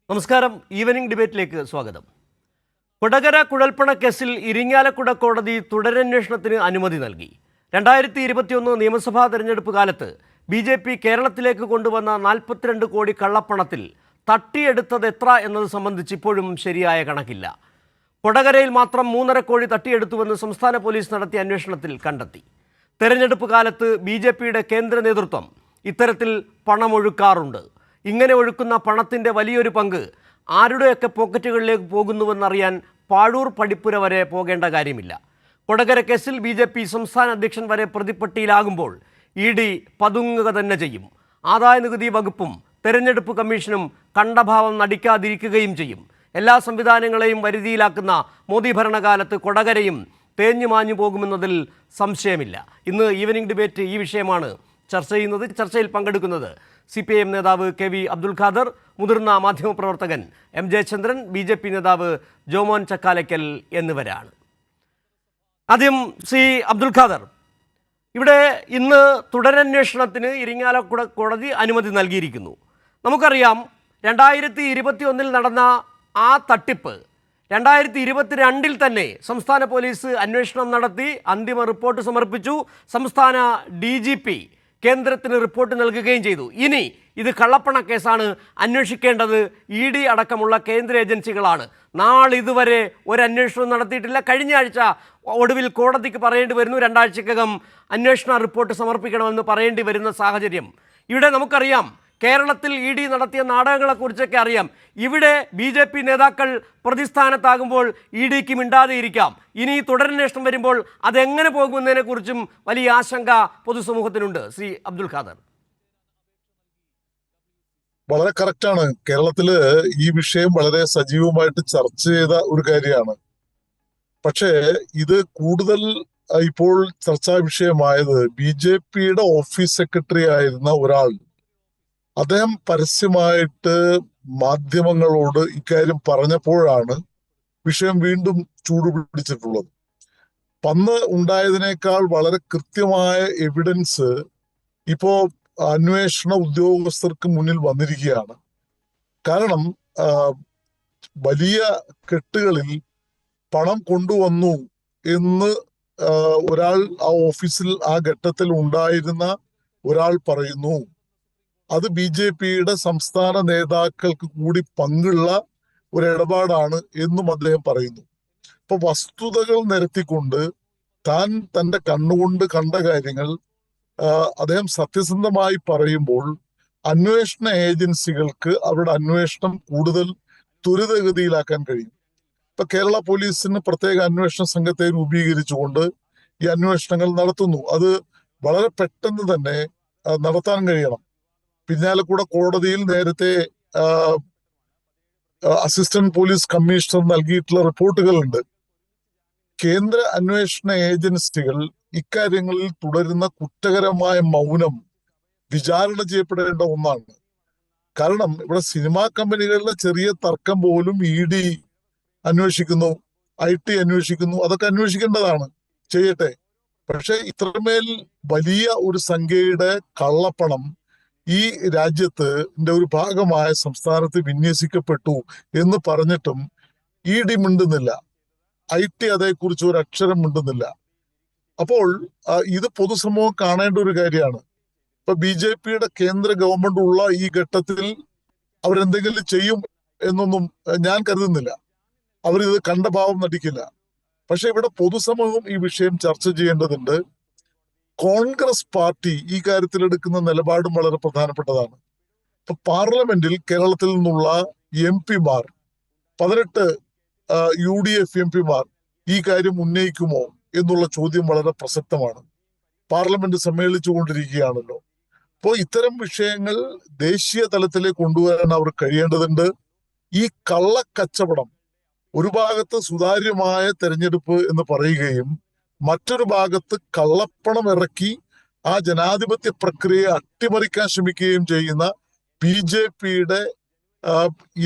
നമസ്കാരം. ഈവനിംഗ് ഡിബേറ്റിലേക്ക് സ്വാഗതം. കൊടകര കുഴൽപ്പണ കേസിൽ ഇരിങ്ങാലക്കുട കോടതി തുടരന്വേഷണത്തിന് അനുമതി നൽകി. 2021 നിയമസഭാ തെരഞ്ഞെടുപ്പ് കാലത്ത് BJP കേരളത്തിലേക്ക് കൊണ്ടുവന്ന 42 കോടി കള്ളപ്പണത്തിൽ തട്ടിയെടുത്തത് എത്ര എന്നത് സംബന്ധിച്ച് ഇപ്പോഴും ശരിയായ കണക്കില്ല. കൊടകരയിൽ മാത്രം 3.5 കോടി തട്ടിയെടുത്തുവെന്ന് സംസ്ഥാന പോലീസ് നടത്തിയ അന്വേഷണത്തിൽ കണ്ടെത്തി. തെരഞ്ഞെടുപ്പ് കാലത്ത് BJPയുടെ കേന്ദ്ര നേതൃത്വം ഇത്തരത്തിൽ പണമൊഴുക്കാറുണ്ട്. ഇങ്ങനെ ഒഴുക്കുന്ന പണത്തിൻ്റെ വലിയൊരു പങ്ക് ആരുടെയൊക്കെ പോക്കറ്റുകളിലേക്ക് പോകുന്നുവെന്നറിയാൻ പാഴൂർ പടിപ്പുര വരെ പോകേണ്ട കാര്യമില്ല. കൊടകര കേസിൽ BJP സംസ്ഥാന അധ്യക്ഷൻ വരെ പ്രതിപ്പട്ടിയിലാകുമ്പോൾ ED പതുങ്ങുക തന്നെ ചെയ്യും. ആദായനികുതി വകുപ്പും തെരഞ്ഞെടുപ്പ് കമ്മീഷനും കണ്ടഭാവം നടിക്കാതിരിക്കുകയും ചെയ്യും. എല്ലാ സംവിധാനങ്ങളെയും വരുതിയിലാക്കുന്ന മോദി ഭരണകാലത്ത് കൊടകരയും തേഞ്ഞു മാഞ്ഞു പോകുമെന്നതിൽ സംശയമില്ല. ഇന്ന് ഈവനിംഗ് ഡിബേറ്റ് ഈ വിഷയമാണ് ചർച്ച ചെയ്യുന്നത്. ചർച്ചയിൽ പങ്കെടുക്കുന്നത് CPIM നേതാവ് KV അബ്ദുൽ ഖാദർ, മുതിർന്ന മാധ്യമപ്രവർത്തകൻ M ജയചന്ദ്രൻ, BJP നേതാവ് ജോമോൻ ചക്കാലയ്ക്കൽ എന്നിവരാണ്. ആദ്യം ശ്രീ അബ്ദുൽ ഖാദർ, ഇവിടെ ഇന്ന് തുടരന്വേഷണത്തിന് ഇരിങ്ങാലക്കുട കോടതി അനുമതി നൽകിയിരിക്കുന്നു. നമുക്കറിയാം 2021 നടന്ന ആ തട്ടിപ്പ് 2022 തന്നെ സംസ്ഥാന പോലീസ് അന്വേഷണം നടത്തി അന്തിമ റിപ്പോർട്ട് സമർപ്പിച്ചു. സംസ്ഥാന DGP കേന്ദ്രത്തിന് റിപ്പോർട്ട് നൽകുകയും ചെയ്തു. ഇനി ഇത് കള്ളപ്പണ കേസാണ്, അന്വേഷിക്കേണ്ടത് ED അടക്കമുള്ള കേന്ദ്ര ഏജൻസികളാണ്. നാളിതുവരെ ഒരു അന്വേഷണം നടത്തിയിട്ടില്ല. കഴിഞ്ഞ ആഴ്ച ഒടുവിൽ കോടതിക്ക് പറയേണ്ടി വരുന്നു 2 ആഴ്ചക്കകം അന്വേഷണ റിപ്പോർട്ട് സമർപ്പിക്കണമെന്ന് പറയേണ്ടി വരുന്ന സാഹചര്യം. ഇവിടെ നമുക്കറിയാം കേരളത്തിൽ ED നടത്തിയ നാടകങ്ങളെക്കുറിച്ചൊക്കെ അറിയാം. ഇവിടെ BJP നേതാക്കൾ പ്രതിസ്ഥാനത്താകുമ്പോൾ EDക്ക് മിണ്ടാതെ ഇരിക്കാം. ഇനി തുടരന്വേഷണം വരുമ്പോൾ അതെങ്ങനെ പോകുന്നതിനെക്കുറിച്ചും വലിയ ആശങ്ക പൊതുസമൂഹത്തിനുണ്ട്. ശ്രീ അബ്ദുൽ ഖാദർ. വളരെ കറക്റ്റാണ്. കേരളത്തില് ഈ വിഷയം വളരെ സജീവമായിട്ട് ചർച്ച ചെയ്ത ഒരു കാര്യമാണ്. പക്ഷേ ഇത് കൂടുതൽ ഇപ്പോൾ ചർച്ചാ വിഷയമായത് BJPയുടെ ഓഫീസ് സെക്രട്ടറി ആയിരുന്ന ഒരാൾ, അദ്ദേഹം പരസ്യമായിട്ട് മാധ്യമങ്ങളോട് ഇക്കാര്യം പറഞ്ഞപ്പോഴാണ് വിഷയം വീണ്ടും ചൂടുപിടിച്ചിട്ടുള്ളത്. അന്ന് ഉണ്ടായതിനേക്കാൾ വളരെ കൃത്യമായ എവിഡൻസ് ഇപ്പോ അന്വേഷണ ഉദ്യോഗസ്ഥർക്ക് മുന്നിൽ വന്നിരിക്കുകയാണ്. കാരണം വലിയ കെട്ടുകളിൽ പണം കൊണ്ടുവന്നു എന്ന് ഒരാൾ ആ ഓഫീസിൽ ആ ഘട്ടത്തിൽ ഉണ്ടായിരുന്ന ഒരാൾ പറയുന്നു. അത് BJPയുടെ സംസ്ഥാന നേതാക്കൾക്ക് കൂടി പങ്കുള്ള ഒരു ഇടപാടാണ് എന്നും അദ്ദേഹം പറയുന്നു. അപ്പൊ വസ്തുതകൾ നിരത്തിക്കൊണ്ട് താൻ തന്റെ കണ്ണുകൊണ്ട് കണ്ട കാര്യങ്ങൾ അദ്ദേഹം സത്യസന്ധമായി പറയുമ്പോൾ അന്വേഷണ ഏജൻസികൾക്ക് അവരുടെ അന്വേഷണം കൂടുതൽ ത്വരിതഗതിയിലാക്കാൻ കഴിയും. ഇപ്പൊ കേരള പോലീസിന് പ്രത്യേക അന്വേഷണ സംഘത്തെ രൂപീകരിച്ചുകൊണ്ട് ഈ അന്വേഷണങ്ങൾ നടത്തുന്നു. അത് വളരെ പെട്ടെന്ന് തന്നെ നടത്താൻ കഴിയണം. ഇരിങ്ങാലക്കുട കോടതിയിൽ നേരത്തെ അസിസ്റ്റന്റ് പോലീസ് കമ്മീഷണർ നൽകിയിട്ടുള്ള റിപ്പോർട്ടുകളുണ്ട്. കേന്ദ്ര അന്വേഷണ ഏജൻസികൾ ഇക്കാര്യങ്ങളിൽ തുടരുന്ന കുറ്റകരമായ മൗനം വിചാരണ ചെയ്യപ്പെടേണ്ട ഒന്നാണ്. കാരണം ഇവിടെ സിനിമാ കമ്പനികളുടെ ചെറിയ തർക്കം പോലും ED അന്വേഷിക്കുന്നു, IT അന്വേഷിക്കുന്നു. അതൊക്കെ അന്വേഷിക്കേണ്ടതാണ്, ചെയ്യട്ടെ. പക്ഷെ ഇത്രമേൽ വലിയ ഒരു സംഖ്യയുടെ കള്ളപ്പണം ഈ രാജ്യത്ത് ഒരു ഭാഗമായ സംസ്ഥാനത്ത് വിന്യസിക്കപ്പെട്ടു എന്ന് പറഞ്ഞിട്ടും ED മിണ്ടുന്നില്ല, IT അതേക്കുറിച്ച് ഒരു അക്ഷരം മിണ്ടുന്നില്ല. അപ്പോൾ ഇത് പൊതുസമൂഹം കാണേണ്ട ഒരു കാര്യമാണ്. ഇപ്പൊ BJPയുടെ കേന്ദ്ര ഗവൺമെന്റ് ഉള്ള ഈ ഘട്ടത്തിൽ അവരെന്തെങ്കിലും ചെയ്യും എന്നൊന്നും ഞാൻ കരുതുന്നില്ല. അവരിത് കണ്ട ഭാവം നടിക്കില്ല. പക്ഷെ ഇവിടെ പൊതുസമൂഹം ഈ വിഷയം ചർച്ച ചെയ്യേണ്ടതുണ്ട്. കോൺഗ്രസ് പാർട്ടി ഈ കാര്യത്തിൽ എടുക്കുന്ന നിലപാടും വളരെ പ്രധാനപ്പെട്ടതാണ്. ഇപ്പൊ പാർലമെന്റിൽ കേരളത്തിൽ നിന്നുള്ള MP-മാർ 18 UDF MP-മാർ ഈ കാര്യം ഉന്നയിക്കുമോ എന്നുള്ള ചോദ്യം വളരെ പ്രസക്തമാണ്. പാർലമെന്റ് സമ്മേളിച്ചു കൊണ്ടിരിക്കുകയാണല്ലോ. അപ്പോൾ ഇത്തരം വിഷയങ്ങൾ ദേശീയ തലത്തിലേക്ക് കൊണ്ടുവരാൻ അവർ കഴിയേണ്ടതുണ്ട്. ഈ കള്ളക്കച്ചവടം ഒരു ഭാഗത്ത് സുതാര്യമായ തെരഞ്ഞെടുപ്പ് എന്ന് പറയുകയും മറ്റൊരു ഭാഗത്ത് കള്ളപ്പണം ഇറക്കി ആ ജനാധിപത്യ പ്രക്രിയയെ അട്ടിമറിക്കാൻ ശ്രമിക്കുകയും ചെയ്യുന്ന BJPയുടെ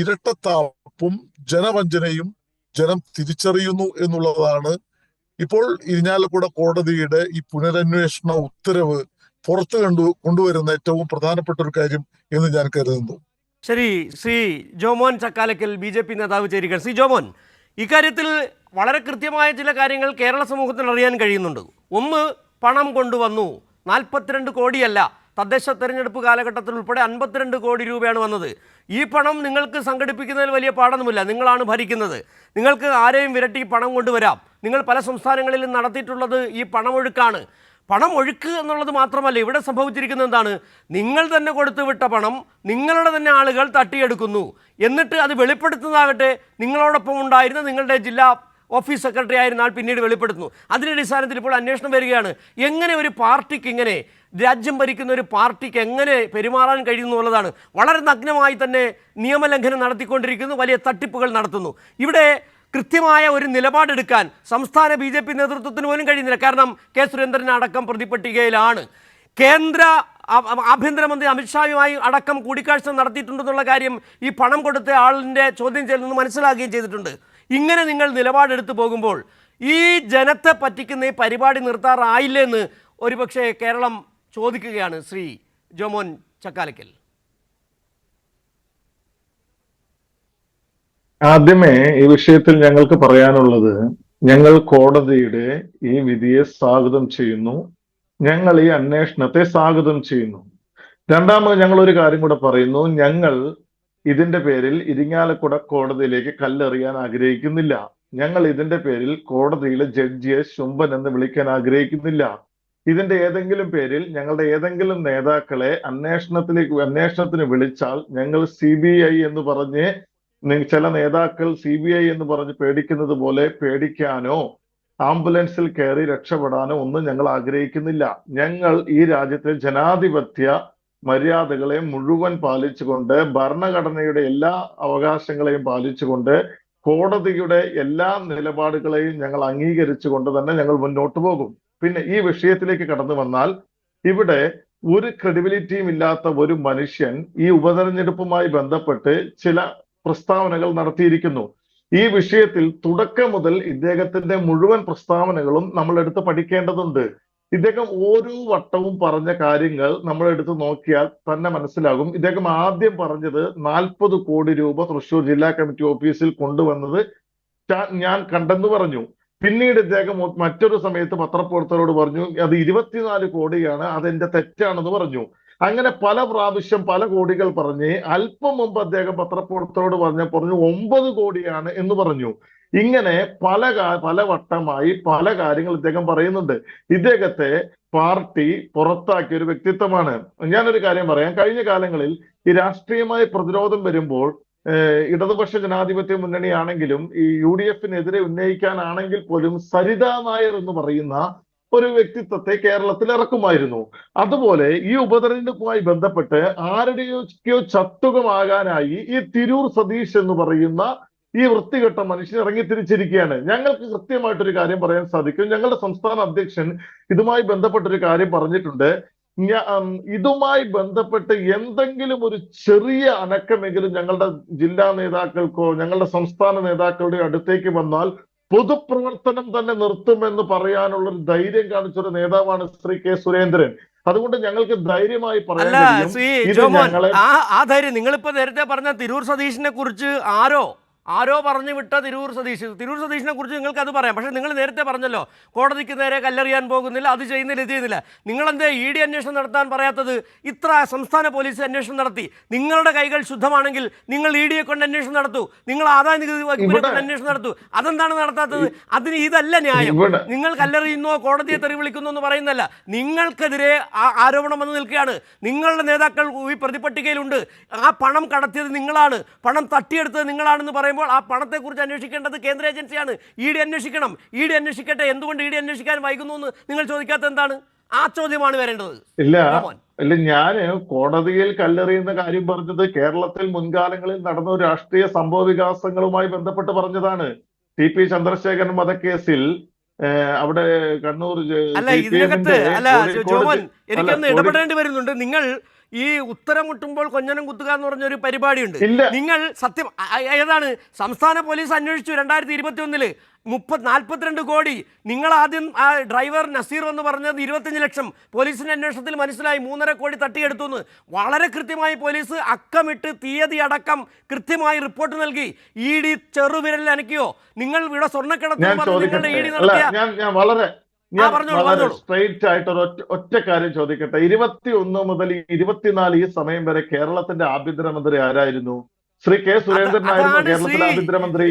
ഇരട്ടത്താപ്പും ജനവഞ്ചനയും ജനം തിരിച്ചറിയുന്നു എന്നുള്ളതാണ് ഇപ്പോൾ ഇരിങ്ങാലക്കുട കോടതിയുടെ ഈ പുനരന്വേഷണ ഉത്തരവ് പുറത്തു കൊണ്ടുവരുന്ന ഏറ്റവും പ്രധാനപ്പെട്ട ഒരു കാര്യം എന്ന് ഞാൻ കരുതുന്നു. ശരി, ശ്രീ ജോമോൻ ചക്കാലക്കൽ BJP നേതാവ് ചേരുകയാണ്. ശ്രീ ജോമോൻ, ഇക്കാര്യത്തിൽ വളരെ കൃത്യമായ ചില കാര്യങ്ങൾ കേരള സമൂഹത്തിന് അറിയാൻ കഴിയുന്നുണ്ട്. ഒന്ന്, പണം കൊണ്ടുവന്നു 42 കോടിയല്ല, തദ്ദേശ തെരഞ്ഞെടുപ്പ് കാലഘട്ടത്തിൽ ഉൾപ്പെടെ 52 കോടി രൂപയാണ് വന്നത്. ഈ പണം നിങ്ങൾക്ക് സംഘടിപ്പിക്കുന്നതിൽ വലിയ പാടൊന്നുമില്ല, നിങ്ങളാണ് ഭരിക്കുന്നത്, നിങ്ങൾക്ക് ആരെയും വിരട്ടി പണം കൊണ്ടുവരാം. നിങ്ങൾ പല സംസ്ഥാനങ്ങളിലും നടത്തിയിട്ടുള്ളത് ഈ പണമൊഴുക്കാണ്. പണമൊഴുക്ക് എന്നുള്ളത് മാത്രമല്ല, ഇവിടെ സംഭവിച്ചിരിക്കുന്നത് എന്താണ്? നിങ്ങൾ തന്നെ കൊടുത്തുവിട്ട പണം നിങ്ങളുടെ തന്നെ ആളുകൾ തട്ടിയെടുക്കുന്നു. എന്നിട്ട് അത് വെളിപ്പെടുത്തുന്നതാകട്ടെ നിങ്ങളോടൊപ്പം ഉണ്ടായിരുന്ന നിങ്ങളുടെ ജില്ലാ ഓഫീസ് സെക്രട്ടറി ആയിരുന്ന ആൾ പിന്നീട് വെളിപ്പെടുത്തുന്നു. അതിൻ്റെ അടിസ്ഥാനത്തിൽ ഇപ്പോൾ അന്വേഷണം വരികയാണ്. എങ്ങനെ ഒരു പാർട്ടിക്ക്, ഇങ്ങനെ രാജ്യം ഭരിക്കുന്ന ഒരു പാർട്ടിക്ക് എങ്ങനെ പെരുമാറാൻ കഴിയുന്നു എന്നുള്ളതാണ്. വളരെ നഗ്നമായി തന്നെ നിയമലംഘനം നടത്തിക്കൊണ്ടിരിക്കുന്നു, വലിയ തട്ടിപ്പുകൾ നടത്തുന്നു. ഇവിടെ കൃത്യമായ ഒരു നിലപാടെടുക്കാൻ സംസ്ഥാന BJP നേതൃത്വത്തിന് പോലും കഴിയുന്നില്ല. കാരണം കെ സുരേന്ദ്രൻ അടക്കം പ്രതിപട്ടികയിലാണ്. കേന്ദ്ര ആഭ്യന്തരമന്ത്രി അമിത്ഷായുമായി അടക്കം കൂടിക്കാഴ്ച നടത്തിയിട്ടുണ്ടെന്നുള്ള കാര്യം ഈ പണം കൊടുത്ത ആളിൻ്റെ ചോദ്യം ചെയ്യൽ നിന്ന് മനസ്സിലാക്കുകയും ചെയ്തിട്ടുണ്ട്. ഇങ്ങനെ നിങ്ങൾ നിലപാടെടുത്തു പോകുമ്പോൾ ഈ ജനത്തെ പറ്റിക്കുന്ന ഈ പരിപാടി നിർത്താറായില്ലെന്ന് ഒരുപക്ഷെ കേരളം ചോദിക്കുകയാണ്. ശ്രീ ജോമോൻ ചക്കാലക്കൽ, ആദ്യമേ ഈ വിഷയത്തിൽ ഞങ്ങൾക്ക് പറയാനുള്ളത്, ഞങ്ങൾ കോടതിയുടെ ഈ വിധിയെ സ്വാഗതം ചെയ്യുന്നു. ഞങ്ങൾ ഈ അന്വേഷണത്തെ സ്വാഗതം ചെയ്യുന്നു. രണ്ടാമത് ഞങ്ങൾ ഒരു കാര്യം കൂടെ പറയുന്നു. ഞങ്ങൾ ഇതിന്റെ പേരിൽ ഇരിങ്ങാലക്കുട കോടതിയിലേക്ക് കല്ലെറിയാൻ ആഗ്രഹിക്കുന്നില്ല. ഞങ്ങൾ ഇതിന്റെ പേരിൽ കോടതിയിലെ ജഡ്ജിയെ ശുംഭൻ എന്ന് വിളിക്കാൻ ആഗ്രഹിക്കുന്നില്ല. ഇതിന്റെ ഏതെങ്കിലും പേരിൽ ഞങ്ങളുടെ ഏതെങ്കിലും നേതാക്കളെ അന്വേഷണത്തിന് വിളിച്ചാൽ ഞങ്ങൾ CBI എന്ന് പറഞ്ഞ്, ചില നേതാക്കൾ CBI എന്ന് പറഞ്ഞ് പേടിക്കുന്നത് പോലെ പേടിക്കാനോ ആംബുലൻസിൽ കയറി രക്ഷപ്പെടാനോ ഒന്നും ഞങ്ങൾ ആഗ്രഹിക്കുന്നില്ല. ഞങ്ങൾ ഈ രാജ്യത്തെ ജനാധിപത്യ മര്യാദകളെ മുഴുവൻ പാലിച്ചുകൊണ്ട്, ഭരണഘടനയുടെ എല്ലാ അവകാശങ്ങളെയും പാലിച്ചുകൊണ്ട്, കോടതിയുടെ എല്ലാ നിലപാടുകളെയും ഞങ്ങൾ അംഗീകരിച്ചുകൊണ്ട് തന്നെ ഞങ്ങൾ മുന്നോട്ട് പോകും. പിന്നെ ഈ വിഷയത്തിലേക്ക് കടന്നു വന്നാൽ, ഇവിടെ ഒരു ക്രെഡിബിലിറ്റിയും ഇല്ലാത്ത ഒരു മനുഷ്യൻ ഈ ഉപതെരഞ്ഞെടുപ്പുമായി ബന്ധപ്പെട്ട് ചില പ്രസ്താവനകൾ നടത്തിയിരിക്കുന്നു. ഈ വിഷയത്തിൽ തുടക്കം മുതൽ ഇദ്ദേഹത്തിന്റെ മുഴുവൻ പ്രസ്താവനകളും നമ്മൾ എടുത്ത് പഠിക്കേണ്ടതുണ്ട്. ഇദ്ദേഹം ഓരോ വട്ടവും പറഞ്ഞ കാര്യങ്ങൾ നമ്മൾ എടുത്ത് നോക്കിയാൽ തന്നെ മനസ്സിലാകും. ഇദ്ദേഹം ആദ്യം പറഞ്ഞത് 40 കോടി രൂപ തൃശ്ശൂർ ജില്ലാ കമ്മിറ്റി ഓഫീസിൽ കൊണ്ടുവന്നത് ഞാൻ കണ്ടെന്ന് പറഞ്ഞു. പിന്നീട് ഇദ്ദേഹം മറ്റൊരു സമയത്ത് പത്രപ്രവർത്തകരോട് പറഞ്ഞു അത് 24 കോടിയാണ്, അതെന്റെ തെറ്റാണെന്ന് പറഞ്ഞു. അങ്ങനെ പല പ്രാവശ്യം പല കോടികൾ പറഞ്ഞ് അല്പം മുമ്പ് അദ്ദേഹം പത്രപ്രവർത്തകരോട് പറഞ്ഞു 9 കോടിയാണ് എന്ന് പറഞ്ഞു. ഇങ്ങനെ പല വട്ടമായി പല കാര്യങ്ങൾ ഇദ്ദേഹം പറയുന്നുണ്ട്. ഇദ്ദേഹത്തെ പാർട്ടി പുറത്താക്കിയ ഒരു വ്യക്തിത്വമാണ്. ഞാനൊരു കാര്യം പറയാം. കഴിഞ്ഞ കാലങ്ങളിൽ ഈ രാഷ്ട്രീയമായ പ്രതിരോധം വരുമ്പോൾ ഇടതുപക്ഷ ജനാധിപത്യ മുന്നണിയാണെങ്കിലും ഈ UDF-നെതിരെ ഉന്നയിക്കാനാണെങ്കിൽ പോലും സരിതാ നായർ എന്ന് പറയുന്ന ഒരു വ്യക്തിത്വത്തെ കേരളത്തിൽ ഇറക്കുമായിരുന്നു. അതുപോലെ ഈ ഉപതെരഞ്ഞെടുപ്പുമായി ബന്ധപ്പെട്ട് ആരുടെയൊക്കെയോ ചത്തുകമാകാനായി ഈ തിരൂർ സതീഷ് എന്ന് പറയുന്ന ഈ വൃത്തികെട്ട മനുഷ്യൻ ഇറങ്ങി തിരിച്ചിരിക്കുകയാണ്. ഞങ്ങൾക്ക് കൃത്യമായിട്ടൊരു കാര്യം പറയാൻ സാധിക്കും. ഞങ്ങളുടെ സംസ്ഥാന അധ്യക്ഷൻ ഇതുമായി ബന്ധപ്പെട്ടൊരു കാര്യം പറഞ്ഞിട്ടുണ്ട്. ഇതുമായി ബന്ധപ്പെട്ട് എന്തെങ്കിലും ഒരു ചെറിയ അനക്കമെങ്കിലും ഞങ്ങളുടെ ജില്ലാ നേതാക്കൾക്കോ ഞങ്ങളുടെ സംസ്ഥാന നേതാക്കളുടെ അടുത്തേക്ക് വന്നാൽ പൊതുപ്രവർത്തനം തന്നെ നിർത്തുമെന്ന് പറയാനുള്ള ഒരു ധൈര്യം കാണിച്ചൊരു നേതാവാണ് ശ്രീ കെ സുരേന്ദ്രൻ. അതുകൊണ്ട് ഞങ്ങൾക്ക് ധൈര്യമായി പറയാൻ കഴിയും. ആ ധൈര്യം നിങ്ങളിപ്പോ നേരത്തെ പറഞ്ഞ തിരൂർ സതീഷിനെ കുറിച്ച് ആരോ പറഞ്ഞു വിട്ട തിരൂർ സതീഷിനെ കുറിച്ച് നിങ്ങൾക്ക് അത് പറയാം. പക്ഷേ നിങ്ങൾ നേരത്തെ പറഞ്ഞല്ലോ കോടതിക്ക് നേരെ കല്ലെറിയാൻ പോകുന്നില്ല, അത് ചെയ്യുന്നില്ല, ഇത് ചെയ്യുന്നില്ല. നിങ്ങളെന്തേ ED അന്വേഷണം നടത്താൻ പറയാത്തത്? ഇത്ര സംസ്ഥാന പോലീസ് അന്വേഷണം നടത്തി. നിങ്ങളുടെ കൈകൾ ശുദ്ധമാണെങ്കിൽ നിങ്ങൾ ED-യെ കൊണ്ട് അന്വേഷണം നടത്തൂ, നിങ്ങൾ ആദായ നികുതി വകുപ്പിനെ കൊണ്ട് അന്വേഷണം നടത്തൂ. അതെന്താണ് നടത്താത്തത്? അതിന് ഇതല്ല ന്യായം. നിങ്ങൾ കല്ലെറിയുന്നോ കോടതിയെ തെറി വിളിക്കുന്നു എന്ന് പറയുന്നല്ല, നിങ്ങൾക്കെതിരെ ആരോപണം വന്ന് നിൽക്കുകയാണ്. നിങ്ങളുടെ നേതാക്കൾ ഈ പ്രതിപട്ടികയിലുണ്ട്. ആ പണം കടത്തിയത് നിങ്ങളാണ്, പണം തട്ടിയെടുത്തത് നിങ്ങളാണെന്ന് പറയുമ്പോൾ ആ പണത്തെക്കുറിച്ച് അന്വേഷിക്കേണ്ടത് കേന്ദ്ര ഏജൻസിയാണ്. ED അന്വേഷിക്കണം. ED അന്വേഷിക്കട്ടെ. എന്തുകൊണ്ട് ED അന്വേഷിക്കാൻ വൈകുന്നു എന്ന് നിങ്ങൾ ചോദിക്കാത്ത എന്താണ്? ആ ചോദ്യമാണ് വരേണ്ടത്. ഇല്ല, ഞാന് കോടതിയിൽ കല്ലെറിയുന്ന കാര്യം പറഞ്ഞത് കേരളത്തിൽ മുൻകാലങ്ങളിൽ നടന്ന രാഷ്ട്രീയ സംഭവ വികാസങ്ങളുമായി ബന്ധപ്പെട്ട് പറഞ്ഞതാണ്. TP ചന്ദ്രശേഖരൻ വധക്കേസിൽ അവിടെ കണ്ണൂർ അല്ല, ഇതിനകത്ത് അല്ല ജോമോൻ, എനിക്കൊന്ന് ഇടപെടേണ്ടി വരുന്നുണ്ട്. നിങ്ങൾ ഈ ഉത്തരം മുട്ടുമ്പോൾ കൊഞ്ഞനം കുത്തുക എന്ന് പറഞ്ഞൊരു പരിപാടിയുണ്ട്. ഇല്ല. നിങ്ങൾ സത്യം ഏതാണ് സംസ്ഥാന പോലീസ് അന്വേഷിച്ചു 2021 42 കോടി. നിങ്ങൾ ആദ്യം ആ ഡ്രൈവർ നസീർ എന്ന് പറഞ്ഞത് 25 ലക്ഷം. പോലീസിന്റെ അന്വേഷണത്തിൽ മനസ്സിലായി 3.5 കോടി തട്ടിയെടുത്തു എന്ന്. വളരെ കൃത്യമായി പോലീസ് അക്കമിട്ട് തീയതി അടക്കം കൃത്യമായി റിപ്പോർട്ട് നൽകി. ED ചെറുവിരലിൽ അനക്കിയോ? നിങ്ങൾ ഇവിടെ സ്വർണ്ണക്കടത്ത് നിങ്ങളുടെ ED നടത്തിയ വളരെ സ്ട്രെയിറ്റ് ആയിട്ട് ഒറ്റ കാര്യം ചോദിക്കട്ടെ. 21 മുതൽ 24 ഈ സമയം വരെ കേരളത്തിന്റെ ആഭ്യന്തരമന്ത്രി ആരായിരുന്നു? ശ്രീ കെ സുരേന്ദ്രനായിരുന്നു കേരളത്തിലെ ആഭ്യന്തരമന്ത്രി.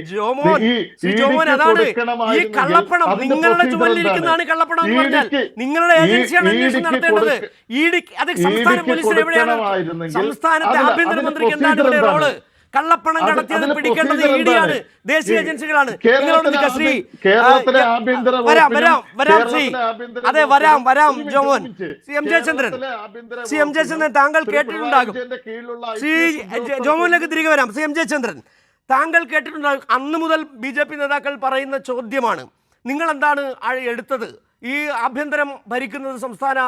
നിങ്ങളുടെ ചുമലിരിക്കുന്നതാണ് കള്ളപ്പണം എന്ന് പറഞ്ഞാൽ നിങ്ങളുടെ ഏജൻസിയാണ് അന്വേഷണം നടത്തേണ്ടത്. സംസ്ഥാന പോലീസിന് എവിടെയാണ്? സംസ്ഥാനത്തെ ആഭ്യന്തരമന്ത്രിക്ക് എന്താണ് ഇവിടെ റോള്? കള്ളപ്പണം കടത്തിയത് പിടിക്കേണ്ടത് ED ആണ്, ദേശീയ ഏജൻസികളാണ്. ശ്രീ വരാം ജോമോൻ. CM ജയചന്ദ്രൻ താങ്കൾ കേട്ടിട്ടുണ്ടാകും. ശ്രീ ജോമോനിലേക്ക് തിരികെ വരാം. CM ജയചന്ദ്രൻ താങ്കൾ കേട്ടിട്ടുണ്ടാകും. അന്ന് മുതൽ BJP നേതാക്കൾ പറയുന്ന ചോദ്യമാണ്, നിങ്ങൾ എന്താണ് എടുത്തത്? ഈ ആഭ്യന്തരം ഭരിക്കുന്നത് സംസ്ഥാന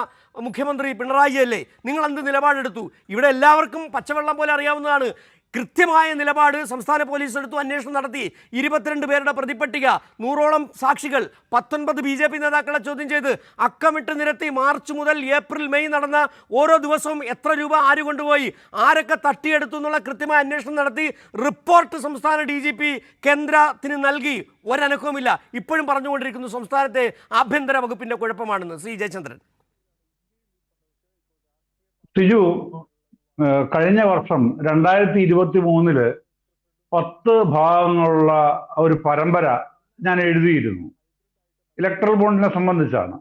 മുഖ്യമന്ത്രി പിണറായി അല്ലേ? നിങ്ങൾ എന്ത് നിലപാടെടുത്തു? ഇവിടെ എല്ലാവർക്കും പച്ചവെള്ളം പോലെ അറിയാവുന്നതാണ്. കൃത്യമായ നിലപാട് സംസ്ഥാന പോലീസ് എടുത്തു, അന്വേഷണം നടത്തി. 22 പേരുടെ പ്രതിപട്ടിക, 100ഓളം സാക്ഷികൾ, 19 BJP നേതാക്കളെ ചോദ്യം ചെയ്ത് അക്കമിട്ട് നിരത്തി. മാർച്ച് മുതൽ ഏപ്രിൽ മെയ് നടന്ന ഓരോ ദിവസവും എത്ര രൂപ ആര് കൊണ്ടുപോയി, ആരൊക്കെ തട്ടിയെടുത്തു എന്നുള്ള കൃത്യമായ അന്വേഷണം നടത്തി. റിപ്പോർട്ട് സംസ്ഥാന DGP കേന്ദ്രത്തിന് നൽകി. ഒരനക്കവുമില്ല. ഇപ്പോഴും പറഞ്ഞുകൊണ്ടിരിക്കുന്നു സംസ്ഥാനത്തെ ആഭ്യന്തര വകുപ്പിന്റെ കുഴപ്പമാണെന്ന്. ശ്രീ ജയചന്ദ്രൻ. കഴിഞ്ഞ വർഷം 2023 10 ഭാഗങ്ങളുള്ള ഒരു പരമ്പര ഞാൻ എഴുതിയിരുന്നു. ഇലക്ട്രൽ ബോണ്ടിനെ സംബന്ധിച്ചാണ്.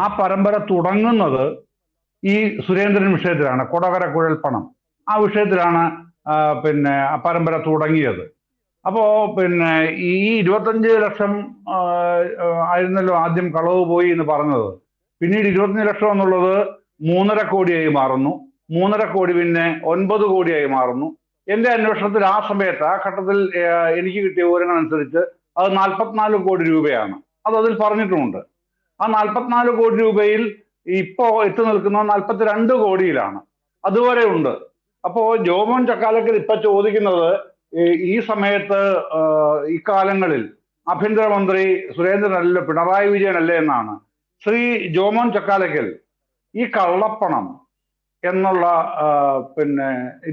ആ പരമ്പര തുടങ്ങുന്നത് ഈ സുരേന്ദ്രൻ വിഷയത്തിലാണ്, കൊടകര കുഴൽപ്പണം. ആ വിഷയത്തിലാണ് ആ പരമ്പര തുടങ്ങിയത്. അപ്പോ ഈ 25 ലക്ഷം ആയിരുന്നല്ലോ ആദ്യം കളവ് പോയി എന്ന് പറഞ്ഞത്. പിന്നീട് 25 ലക്ഷം എന്നുള്ളത് 3.5 കോടിയായി മാറുന്നു. 3.5 കോടി പിന്നെ 9 കോടിയായി മാറുന്നു. എന്റെ അന്വേഷണത്തിൽ ആ സമയത്ത്, ആ ഘട്ടത്തിൽ എനിക്ക് കിട്ടിയ വിവരങ്ങൾ അനുസരിച്ച് അത് 44 കോടി രൂപയാണ്. അതിൽ പറഞ്ഞിട്ടുമുണ്ട്. ആ 44 കോടി രൂപയിൽ ഇപ്പോ എത്തി നിൽക്കുന്നത് 42 കോടിയിലാണ്. അതുവരെ ഉണ്ട്. അപ്പോ ജോമോൻ ചക്കാലക്കൽ ഇപ്പൊ ചോദിക്കുന്നത്, ഈ സമയത്ത് ഇക്കാലങ്ങളിൽ ആഭ്യന്തരമന്ത്രി സുരേന്ദ്രനല്ല പിണറായി വിജയനല്ലേ എന്നാണ്. ശ്രീ ജോമോൻ ചക്കാലക്കൽ, ഈ കള്ളപ്പണം എന്നുള്ള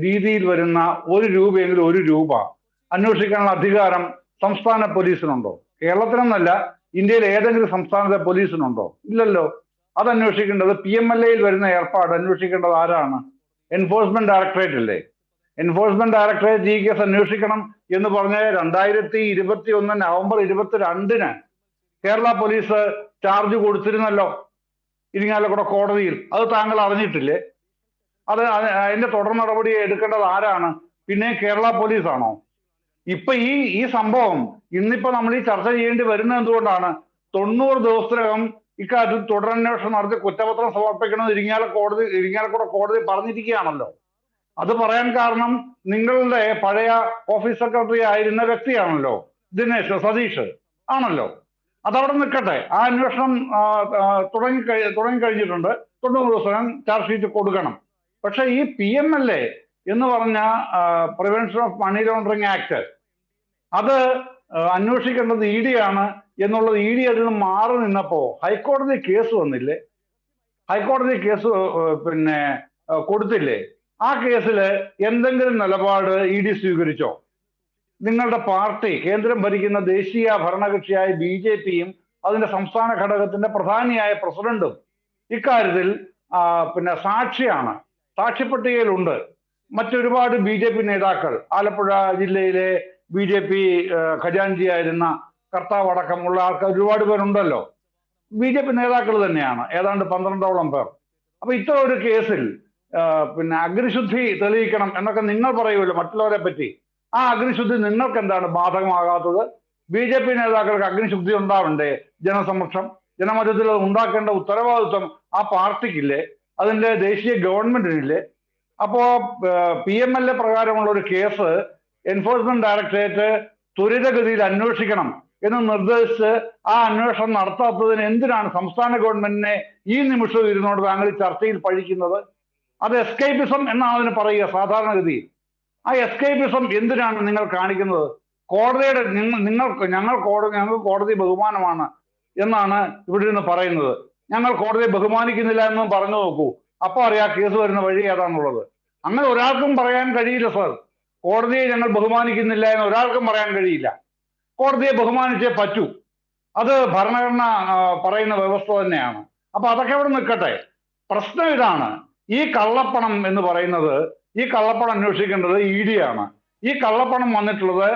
രീതിയിൽ വരുന്ന 1 രൂപയെങ്കിലും 1 രൂപ അന്വേഷിക്കാനുള്ള അധികാരം സംസ്ഥാന പോലീസിനുണ്ടോ? കേരളത്തിനെന്നല്ല, ഇന്ത്യയിലെ ഏതെങ്കിലും സംസ്ഥാനത്തെ പോലീസിനുണ്ടോ? ഇല്ലല്ലോ. അത് അന്വേഷിക്കേണ്ടത് PMLA വരുന്ന ഏർപ്പാട് അന്വേഷിക്കേണ്ടത് ആരാണ്? എൻഫോഴ്സ്മെന്റ് ഡയറക്ടറേറ്റ് അല്ലേ? എൻഫോഴ്സ്മെന്റ് ഡയറക്ടറേറ്റ് ഈ കേസ് അന്വേഷിക്കണം എന്ന് പറഞ്ഞ് 2021 നവംബർ 22 കേരള പോലീസ് ചാർജ് കൊടുത്തിരുന്നല്ലോ ഇരിങ്ങാലക്കുട കോടതിയിൽ. അത് താങ്കൾ അറിഞ്ഞിട്ടില്ലേ? അതിന്റെ തുടർ നടപടി എടുക്കേണ്ടത് ആരാണ്? പിന്നെ കേരള പോലീസാണോ? ഇപ്പൊ ഈ സംഭവം ഇന്നിപ്പോ നമ്മൾ ഈ ചർച്ച ചെയ്യേണ്ടി വരുന്നത് എന്തുകൊണ്ടാണ്? 90 ദിവസത്തിനകം ഇക്കാര്യത്തിൽ തുടരന്വേഷണം നടത്തി കുറ്റപത്രം സമർപ്പിക്കണമെന്ന് ഇരിങ്ങാലക്കുട കോടതി പറഞ്ഞിരിക്കുകയാണല്ലോ. അത് പറയാൻ കാരണം നിങ്ങളുടെ പഴയ ഓഫീസ് സെക്രട്ടറി ആയിരുന്ന വ്യക്തിയാണല്ലോ, സതീഷ് ആണല്ലോ. അതവിടെ നിൽക്കട്ടെ. ആ അന്വേഷണം തുടങ്ങിക്കഴിഞ്ഞിട്ടുണ്ട്. 90 ദിവസം ചാർജ് ഷീറ്റ് കൊടുക്കണം. പക്ഷെ ഈ PMLA എന്ന് പറഞ്ഞ prevention of money laundering act, അത് അന്വേഷിക്കേണ്ടത് ED ആണ് എന്നുള്ളത് ED അതിൽ നിന്ന് മാറി നിന്നപ്പോ ഹൈക്കോടതി കേസ് വന്നില്ലേ? ഹൈക്കോടതി കേസ് കൊടുത്തില്ലേ? ആ കേസിൽ എന്തെങ്കിലും നിലപാട് ED സ്വീകരിച്ചോ? നിങ്ങളുടെ പാർട്ടി, കേന്ദ്രം ഭരിക്കുന്ന ദേശീയ ഭരണകക്ഷിയായ BJPയും അതിന്റെ സംസ്ഥാന ഘടകത്തിന്റെ പ്രധാനിയായ പ്രസിഡന്റും ഇക്കാര്യത്തിൽ സാക്ഷിയാണ്, സാക്ഷിപ്പട്ടികയിലുണ്ട്. മറ്റൊരുപാട് BJP നേതാക്കൾ, ആലപ്പുഴ ജില്ലയിലെ BJP ഖജാൻജിയായിരുന്ന കർത്താവ് അടക്കമുള്ള ആൾക്കാർ ഒരുപാട് പേരുണ്ടല്ലോ. BJP നേതാക്കൾ തന്നെയാണ്, ഏതാണ്ട് 12ഓളം പേർ. അപ്പൊ ഇത്തരം ഒരു കേസിൽ അഗ്നിശുദ്ധി തെളിയിക്കണം എന്നൊക്കെ നിങ്ങൾ പറയുമല്ലോ മറ്റുള്ളവരെ പറ്റി. ആ അഗ്നിശുദ്ധി നിങ്ങൾക്ക് എന്താണ് ബാധകമാകാത്തത്? BJP നേതാക്കൾക്ക് അഗ്നിശുദ്ധി ഉണ്ടാവണ്ടേ? ജനസമക്ഷം, ജനമധ്യത്തിൽ അത് ഉണ്ടാക്കേണ്ട ഉത്തരവാദിത്വം ആ പാർട്ടിക്കില്ലേ? അതിന്റെ ദേശീയ ഗവൺമെന്റിനില്ലേ? അപ്പോ PMLA പ്രകാരമുള്ള ഒരു കേസ് എൻഫോഴ്സ്മെന്റ് ഡയറക്ടറേറ്റ് ത്വരിതഗതിയിൽ അന്വേഷിക്കണം എന്ന് നിർദ്ദേശിച്ച് ആ അന്വേഷണം നടത്താത്തതിന് എന്തിനാണ് സംസ്ഥാന ഗവൺമെന്റിനെ ഈ നിമിഷം ഇരുന്നോണ്ട് താങ്കൾ ഈ ചർച്ചയിൽ പഴിക്കുന്നത്? അത് എസ്കേപ്പിസം എന്നാണ് അതിന് പറയുക സാധാരണഗതി. ആ എസ്കേപ്പിസം എന്തിനാണ് നിങ്ങൾ കാണിക്കുന്നത്? കോടതിയുടെ ഞങ്ങൾ കോടതി ബഹുമാനമാണ് എന്നാണ് ഇവിടെ നിന്ന് പറയുന്നത്. ഞങ്ങൾ കോടതിയെ ബഹുമാനിക്കുന്നില്ല എന്നും പറഞ്ഞു നോക്കൂ, അപ്പൊ അറിയാം കേസ് വരുന്ന വഴി ഏതാന്നുള്ളത്. അങ്ങനെ ഒരാൾക്കും പറയാൻ കഴിയില്ല സർ. കോടതിയെ ഞങ്ങൾ ബഹുമാനിക്കുന്നില്ല എന്ന് ഒരാൾക്കും പറയാൻ കഴിയില്ല. കോടതിയെ ബഹുമാനിച്ചേ പറ്റൂ. അത് ഭരണഘടന പറയുന്ന വ്യവസ്ഥ തന്നെയാണ്. അപ്പൊ അതൊക്കെ അവിടെ നിൽക്കട്ടെ. പ്രശ്നം ഇതാണ്, ഈ കള്ളപ്പണം എന്ന് പറയുന്നത്, ഈ കള്ളപ്പണം അന്വേഷിക്കേണ്ടത് ED ആണ്. ഈ കള്ളപ്പണം വന്നിട്ടുള്ളത്